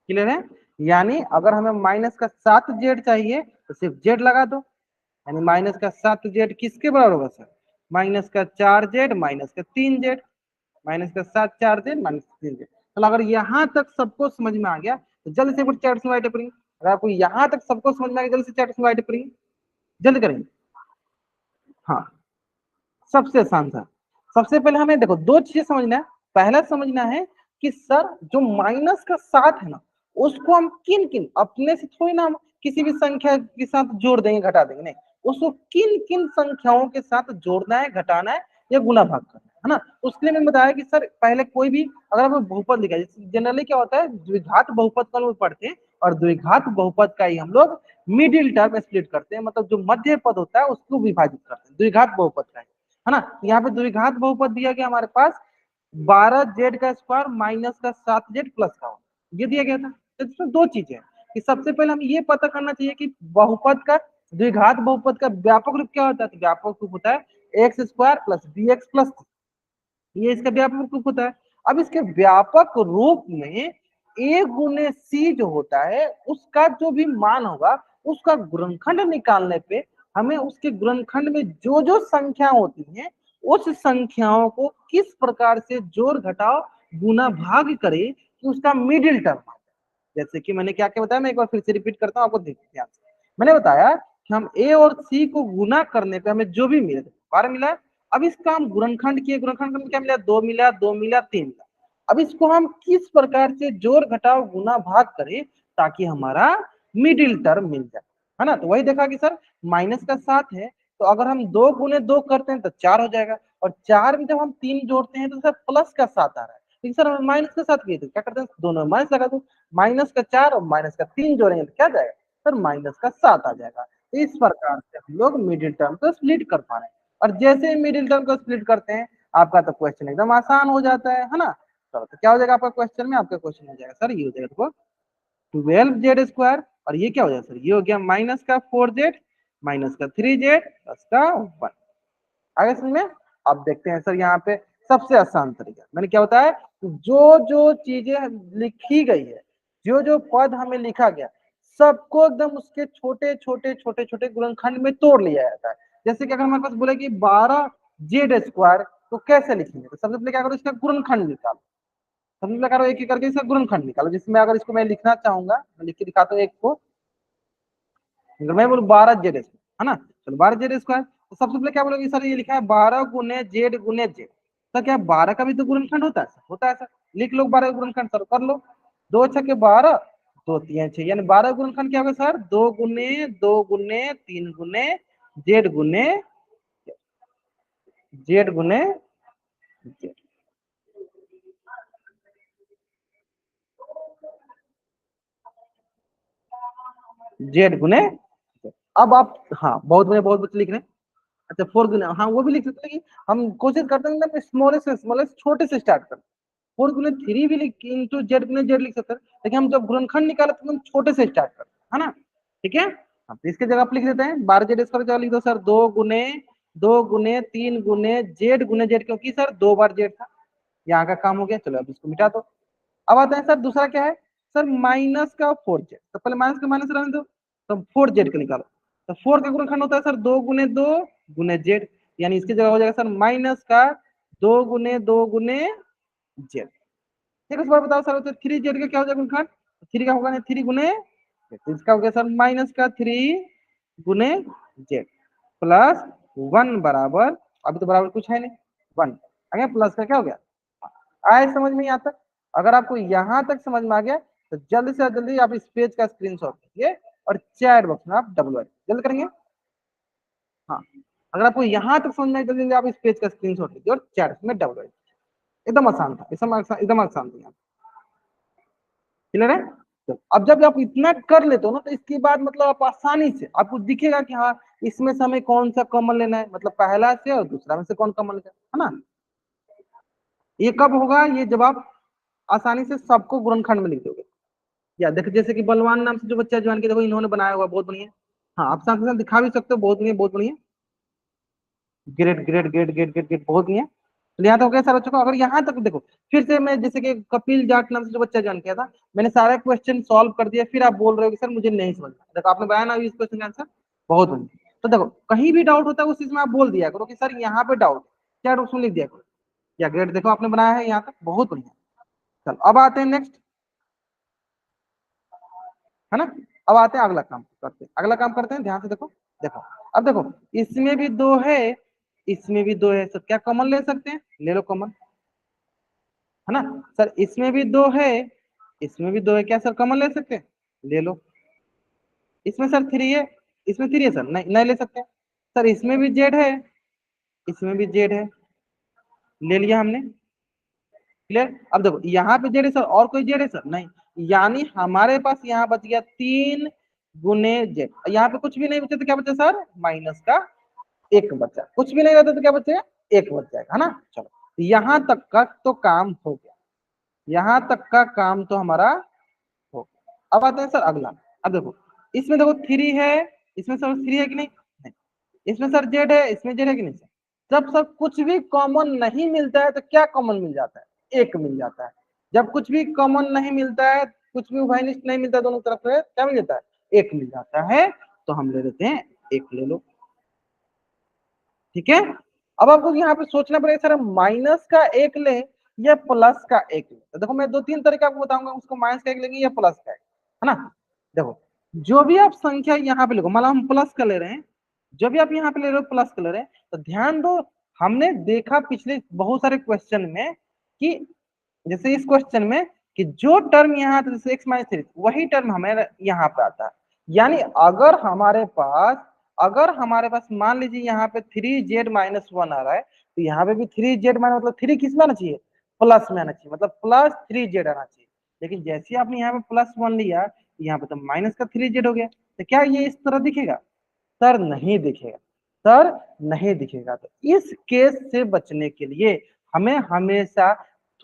क्लियर है। यानी अगर हमें -7 जेड चाहिए तो सिर्फ जेड लगा दो। यानी -7 जेड किसके बराबर होगा sir, -4 Z -3 Z. -7 4 Z -3 Z. तो अगर यहाँ तक सबको समझ में आ गया तो जल्दी से एक बार चैट में टाइप करेंगे। अगर आपको यहाँ तक सबको समझ में आ गया जल्दी से चैट में टाइप करेंगे, जल्दी करेंगे। हाँ, सबसे आसान था। सबसे पहले हमें देखो 2 चीजें समझना है। पहला समझना है कि सर जो -7 है ना, उसको हम किन किन, अपने से थोड़ी ना हम किसी भी संख्या के साथ जोड़ देंगे घटा देंगे, नहीं, उसको किन किन संख्याओं के साथ जोड़ना है, घटाना है या गुना भाग करना है ना। उसके लिए मैंने बताया कि सर पहले कोई भी अगर हमें बहुपद लिखा है, जनरली क्या होता है द्विघात बहुपद का लोग पढ़ते हैं, और द्विघात बहुपद का ही हम लोग मिडिल टर्म स्प्लिट करते हैं, मतलब जो मध्य पद होता है उसको विभाजित करते हैं, द्विघात बहुपद का है ना। यहाँ पे द्विघात बहुपद दिया गया हमारे पास 12 जेड का स्क्वायर -7 जेड प्लस का, ये दिया गया था। तो इसमें 2 चीजें हैं कि सबसे पहले हमें ये पता करना चाहिए कि बहुपद का, द्विघात बहुपद का व्यापक रूप क्या होता है। तो व्यापक रूप होता है x² + bx+, ये इसका व्यापक रूप होता है। अब इसके व्यापक रूप में a गुने c जो होता है उसका जो भी मान होगा उसका गुणनखंड निकालने पे हमें उसके गुणनखंड में जो जो संख्या होती हैं उस संख्याओं को किस प्रकार से जोड़ घटाव गुना भाग करे कि उसका मिडिल टर्म आ जाए। जैसे कि मैंने क्या क्या बताया, मैं एक बार फिर से रिपीट करता हूँ, आपको देखिए ध्यान से। मैंने बताया कि हम a और c को गुना करने पे हमें जो भी मिले, 12 मिला। अब इसका हम गुणनखंड किए, गुणनखंड में क्या मिला, 2 मिला, 2 मिला, 3 मिला। अब इसको हम किस प्रकार से जोड़ घटाव गुना भाग करें ताकि हमारा मिडिल टर्म मिल जाए, है ना। तो वही देखा कि सर -7 है, तो अगर हम 2 गुने 2 करते हैं तो 4 हो जाएगा, और 4 में जब हम 3 जोड़ते हैं तो सर +7 आ रहा है। लेकिन सर हम -7 किए थे, क्या करते हैं दोनों में माइनस लगा दो, -4 और -3 जोड़ेंगे तो क्या जाएगा सर, -7 आ जाएगा। तो इस प्रकार से हम लोग मिडिल टर्म को स्प्लिट कर पा रहे हैं। और जैसे मिडिल टर्म को स्प्लिट करते हैं आपका तो क्वेश्चन एकदम आसान हो जाता है ना। चलो तो क्या हो जाएगा आपका क्वेश्चन में, आपका क्वेश्चन हो जाएगा सर ये हो जाएगा देखो 12 जेड स्क्वायर, और ये क्या हो जाएगा सर, ये हो गया -4 जेड -3 जेड +1। आगे समझ में। अब देखते हैं सर यहाँ पे सबसे आसान तरीका मैंने क्या बताया, जो जो चीजें लिखी गई है, जो जो पद हमें लिखा गया, सबको एकदम उसके छोटे छोटे छोटे छोटे गुणनखंड में तोड़ लिया जाता है। जैसे कि अगर हमारे पास बोले कि 12 जेड स्क्वायर, तो कैसे लिखेंगे, तो सबसे पहले क्या करो, इसका गुणनखंड निकालो। सबसे पहले करो एक एक करके इसका गुणनखंड निकालो। जिसमें अगर इसको मैं लिखना चाहूंगा, मैं लिख के दिखाता हूँ एक को, अगर मैं बोलूँ 12 जेड स्क्वायर, है ना, चलो 12 जेड स्क्वायर, तो सबसे पहले क्या बोलोगे सर, ये लिखा है 12 गुने जेड। सर क्या 12 का भी तो गुणनखंड होता है सर, होता है सर, लिख लो 12 गुणनखंड, सर कर लो, 2 × 6 = 12, 2 × 3 = 6, यानी 12 गुणनखंड क्या होगा सर, 2 गुने 2 गुने 3 गुने जेड गुने जेड। जेड गुने, अब आप, हाँ बहुत बच्चे लिख रहे हैं। अच्छा 4 गुना, हाँ वो भी लिख सकते हैं कि हम कोशिश करते हैं ना स्मॉलेस्ट से स्मॉलेस्ट छोटे से स्टार्ट करते हैं। 4 गुने 3 भी लिख इंटू जेड गुने जेड लिख सकते हैं, लेकिन हम जब गुणनखंड निकाले तो हम छोटे से स्टार्ट करते हैं, है ना। ठीक है, अब इसके जगह आप लिख देते हैं 12 जेड स्क्वायर की जगह लिख दो सर 2 गुने 3 गुने जेड गुने जेड, क्योंकि सर 2 बार जेड था, यहाँ का काम हो गया। चलो अब इसको मिटा दो। अब आता है सर दूसरा क्या है, सर -4 जेड, तो पहले माइनस का माइनस रहने दो, तो 4 जेड का निकालो। तो 4 का गुणनखंड होता है सर 2 गुने 2 गुने z, यानी इसकी जगह हो जाएगा सर माइनस का 2 गुने 2 गुने z। ठीक है, इस बार बताओ सर 3z का क्या हो जाएगा गुणनखंड, 3 का होगा 3 गुने z, तो इसका हो गया सर माइनस का 3 गुने z प्लस 1 बराबर, अभी तो बराबर कुछ है नहीं 1 आ गया, प्लस का क्या हो गया, आए समझ में यहाँ तक। अगर आपको यहाँ तक समझ में आ गया तो जल्दी से जल्दी आप इस पेज का स्क्रीनशॉट लीजिए और चैट बॉक्स में आप डब्ल्यू जल्द करेंगे। हाँ, अगर आपको यहाँ तक समझ में आए जल्दी जल्दी आप इस पेज का स्क्रीनशॉट लीजिए और चैट में डब्ल्यू, एकदम आसान था, एकदम आसान था। क्लियर है। तो अब जब आप इतना कर लेते हो ना तो इसके बाद मतलब आप आसानी से आपको दिखेगा कि हाँ इसमें से हमें कौन सा कॉमन लेना है, मतलब पहला से और दूसरा में से कौन कॉमन लेना है ना। ये कब होगा, ये जब आप आसानी से सबको गुणनखंड में लिख दोगे। या देखो जैसे कि बलवान नाम से जो बच्चा ज्वाइन किया, देखो इन्होंने बनाया हुआ बहुत बढ़िया। हाँ, आप साथ के साथ दिखा भी सकते हो, बहुत बढ़िया बहुत बढ़िया, great great great great great great, बहुत बढ़िया। तो यहाँ तक हो गया सारे बच्चों को। अगर यहाँ तक देखो फिर से मैं जैसे कि कपिल जाट नाम से जो बच्चा ज्वाइन किया था, मैंने सारे क्वेश्चन सॉल्व कर दिया, फिर आप बोल रहे हो कि सर मुझे नहीं समझ में, देखो आपने बनाया ना इस क्वेश्चन का आंसर, बहुत बढ़िया। तो देखो कहीं भी डाउट होता है उस चीज में आप बोल दिया करो कि सर यहाँ पे डाउट, क्या उसमें लिख दिया करो। या ग्रेट, देखो आपने बनाया है यहाँ तक, बहुत बढ़िया। चलो अब आते हैं नेक्स्ट, है ना। अब आते हैं अगला काम करते हैं, अगला काम करते हैं, ध्यान से देखो। देखो अब देखो इसमें भी दो है, इसमें भी दो है, सर क्या कॉमन ले सकते हैं, ले लो कॉमन, है ना। सर इसमें भी दो है, इसमें भी दो है, क्या सर कॉमन ले सकते हैं, ले लो। इसमें सर 3 है, इसमें 3 है सर, नहीं नहीं ले सकते। सर इसमें भी जेड है, इसमें भी जेड है, ले लिया हमने। क्लियर। अब देखो यहाँ पे जेड है सर, और कोई जेड है सर, नहीं, यानी हमारे पास यहाँ बच गया 3 गुने जेड, यहाँ पे कुछ भी नहीं बचा तो क्या बचा सर, माइनस का 1 बचा, कुछ भी नहीं रहता तो क्या बचेगा, 1 बच जाएगा, है ना। चलो यहाँ तक का तो काम हो गया, यहाँ तक का काम तो हमारा हो गया। अब आते हैं सर अगला। अब देखो इसमें देखो 3 है, इसमें सर 3 है कि नहीं, नहीं। इसमें सर जेड है, इसमें जेड है कि नहीं सर। जब सर कुछ भी कॉमन नहीं मिलता है तो क्या कॉमन मिल जाता है, 1 मिल जाता है। जब कुछ भी कॉमन नहीं मिलता है, कुछ भी उभयनिष्ठ नहीं मिलता दोनों तरफ से, क्या मिल जाता है, 1 मिल जाता है। तो हम ले लेते हैं 1 ले लो, ठीक है। अब आपको यहाँ पे सोचना पड़ेगा सर माइनस का 1 ले या प्लस का 1 ले। तो देखो मैं 2-3 तरीके आपको बताऊंगा, उसको माइनस का 1 लेंगे या प्लस का 1, है ना। देखो जो भी आप संख्या यहाँ पे लिखो, मान लो हम प्लस का ले रहे हैं, जो भी आप यहाँ पे ले रहे हो प्लस का ले रहे हैं, तो ध्यान दो हमने देखा पिछले बहुत सारे क्वेश्चन में कि जैसे इस क्वेश्चन में कि जो टर्म यहाँ था जैसे x-3 वही टर्म हमें यहाँ पे आता है। यानी अगर हमारे पास मान लीजिए यहाँ पे 3z-1 आ रहा है, तो यहाँ पे भी 3z माइनस मतलब 3 किस में आना चाहिए, प्लस में आना चाहिए, मतलब प्लस 3z आना चाहिए। लेकिन जैसे ही आपने यहाँ पे +1 लिया, यहाँ पे तो माइनस का 3z हो गया, तो क्या ये इस तरह दिखेगा, सर नहीं दिखेगा, सर नहीं दिखेगा। तो इस केस से बचने के लिए हमें हमेशा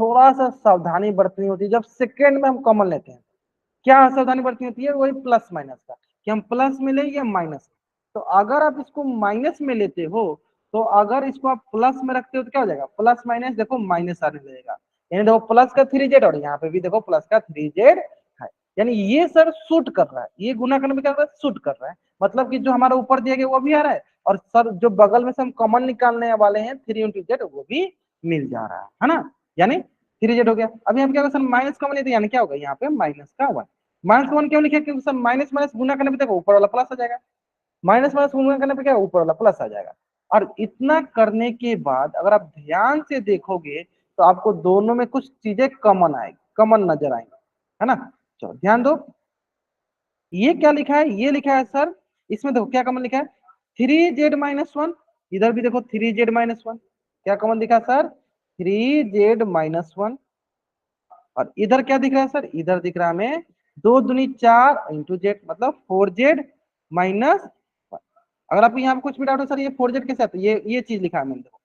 थोड़ा सा सावधानी बरतनी होती है जब सेकेंड में हम कॉमन लेते हैं। क्या सावधानी बरतनी होती है, वही प्लस माइनस का, कि हम प्लस में लें या माइनस। तो अगर आप इसको माइनस में लेते हो, तो अगर इसको आप प्लस में रखते हो तो क्या हो जाएगा, प्लस माइनस देखो माइनस आने लगेगा, यानी देखो प्लस का 3z और यहाँ पे भी देखो प्लस का 3z है। यानी ये सर शूट कर रहा है, ये गुना करने में क्या कर रहा है, शूट कर रहा है, मतलब कि जो हमारा ऊपर दिया गया वो भी आ रहा है, और सर जो बगल में से हम कॉमन निकालने वाले हैं 3 × z वो भी मिल जा रहा है ना। यानी 3z हो गया। अब यहाँ पे क्या होगा सर, माइनस कॉमन लेते यानी क्या होगा, यहाँ पे माइनस का 1। माइनस 1 क्यों लिखे, क्योंकि सर माइनस माइनस गुना करने पे देखो ऊपर वाला प्लस आ जाएगा, माइनस माइनस गुना करने पे क्या ऊपर वाला प्लस आ जाएगा। और इतना करने के बाद अगर आप ध्यान से देखोगे तो आपको दोनों में कुछ चीजें कॉमन आएगी, कॉमन नजर आएंगी, है ना। चलो ध्यान दो, ये क्या लिखा है, ये लिखा है सर, इसमें देखो क्या कॉमन लिखा है, 3z-1, इधर भी देखो 3z-1, क्या कॉमन दिखा सर, 3z-1। और इधर क्या दिख रहा है सर, इधर दिख रहा है हमें 2 दूनी 4 इंटू जेड, मतलब 4z-1। अगर आपको यहाँ पे कुछ भी डाउट है सर ये 4z के साथ, ये चीज लिखा है मैंने, देखो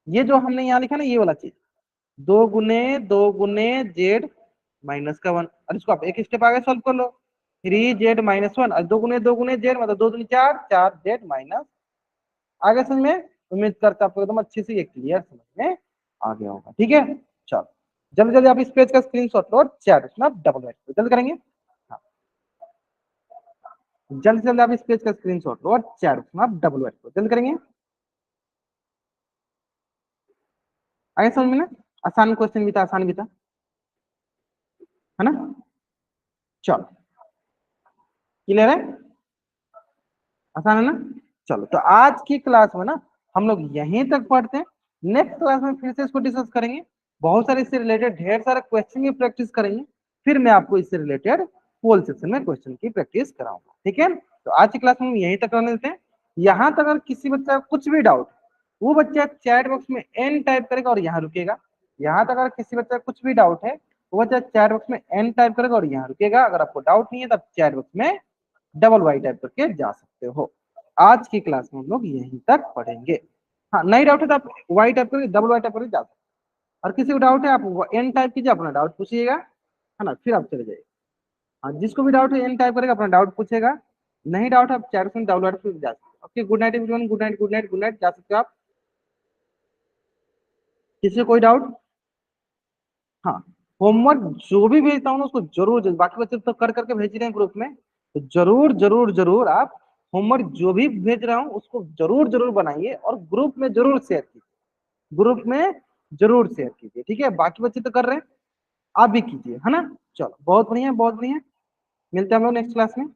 ये जो हमने यहाँ लिखा ना ये वाला चीज, 2 गुने 2 गुने z-1, और इसको आप एक स्टेप आगे सॉल्व कर लो, 3z-1 और 2 गुने 2 गुने z मतलब 2 दूनी 4, 4z-, आगे समझ में। उम्मीद करता आपको एकदम अच्छे से ये क्लियर समझ में आ गया होगा, ठीक है। चलो जल्दी जल्दी आप इस पेज का स्क्रीनशॉट लो और चैट उसमें आप डबल राइट जल्दी करेंगे। हाँ जल्द से जल्द आप इस पेज का स्क्रीनशॉट लो और चैट बॉक्स में आप डबल वाइट करो, जल्द करेंगे। आगे समझ में ना? आसान क्वेश्चन भी था, आसान भी था, है ना? चलो, क्लियर है? आसान है ना? चलो, तो आज की क्लास में ना हम लोग यहीं तक पढ़ते हैं। नेक्स्ट क्लास में फिर से इसको डिस्कस करेंगे, बहुत सारे इससे रिलेटेड ढेर सारे क्वेश्चन की प्रैक्टिस करेंगे, फिर मैं आपको इससे रिलेटेड पोल सेक्शन में क्वेश्चन की प्रैक्टिस कराऊंगा, ठीक है? तो आज की क्लास में हम यहीं तक रहने देते हैं। यहाँ तक अगर किसी बच्चा का कुछ भी डाउट, वो बच्चा चैट बॉक्स में एन टाइप करेगा और यहाँ रुकेगा। यहाँ तक अगर किसी बच्चा का कुछ भी डाउट है, वो बच्चा चैट बॉक्स में एन टाइप करेगा और यहाँ रुकेगा। अगर आपको डाउट नहीं है तब चैट बॉक्स में डबल वाई टाइप करके जा सकते हो। आज की क्लास में हम लोग यहीं तक पढ़ेंगे। हाँ, नहीं डाउट है तो आप वाई टाइप करके डबल वाई टाइप करके जा सकते हो। और किसी को डाउट है आप एन टाइप कीजिए, अपना डाउट पूछिएगा, है ना? फिर आप चले जाइए। हाँ, जिसको भी डाउट है एन टाइप करेगा, अपना डाउट पूछेगा। नहीं डाउट है आप चैट में डबल वाई टाइप जा सकते हो। Okay, good night everyone, good night, good night, good night, जा सकते हो आप। किसी को कोई डाउट? हाँ, होमवर्क जो भी भेजता हूँ ना उसको जरूर जरूर, बाकी बच्चे तो कर करके भेज रहे हैं ग्रुप में, तो जरूर जरूर जरूर आप होमवर्क जो भी भेज रहा हूँ उसको जरूर जरूर बनाइए और ग्रुप में जरूर शेयर कीजिए, ग्रुप में जरूर शेयर कीजिए, ठीक है? बाकी बच्चे तो कर रहे हैं, आप भी कीजिए, है ना? चलो, बहुत बढ़िया, बहुत बढ़िया। मिलते हैं हम लोग नेक्स्ट क्लास में।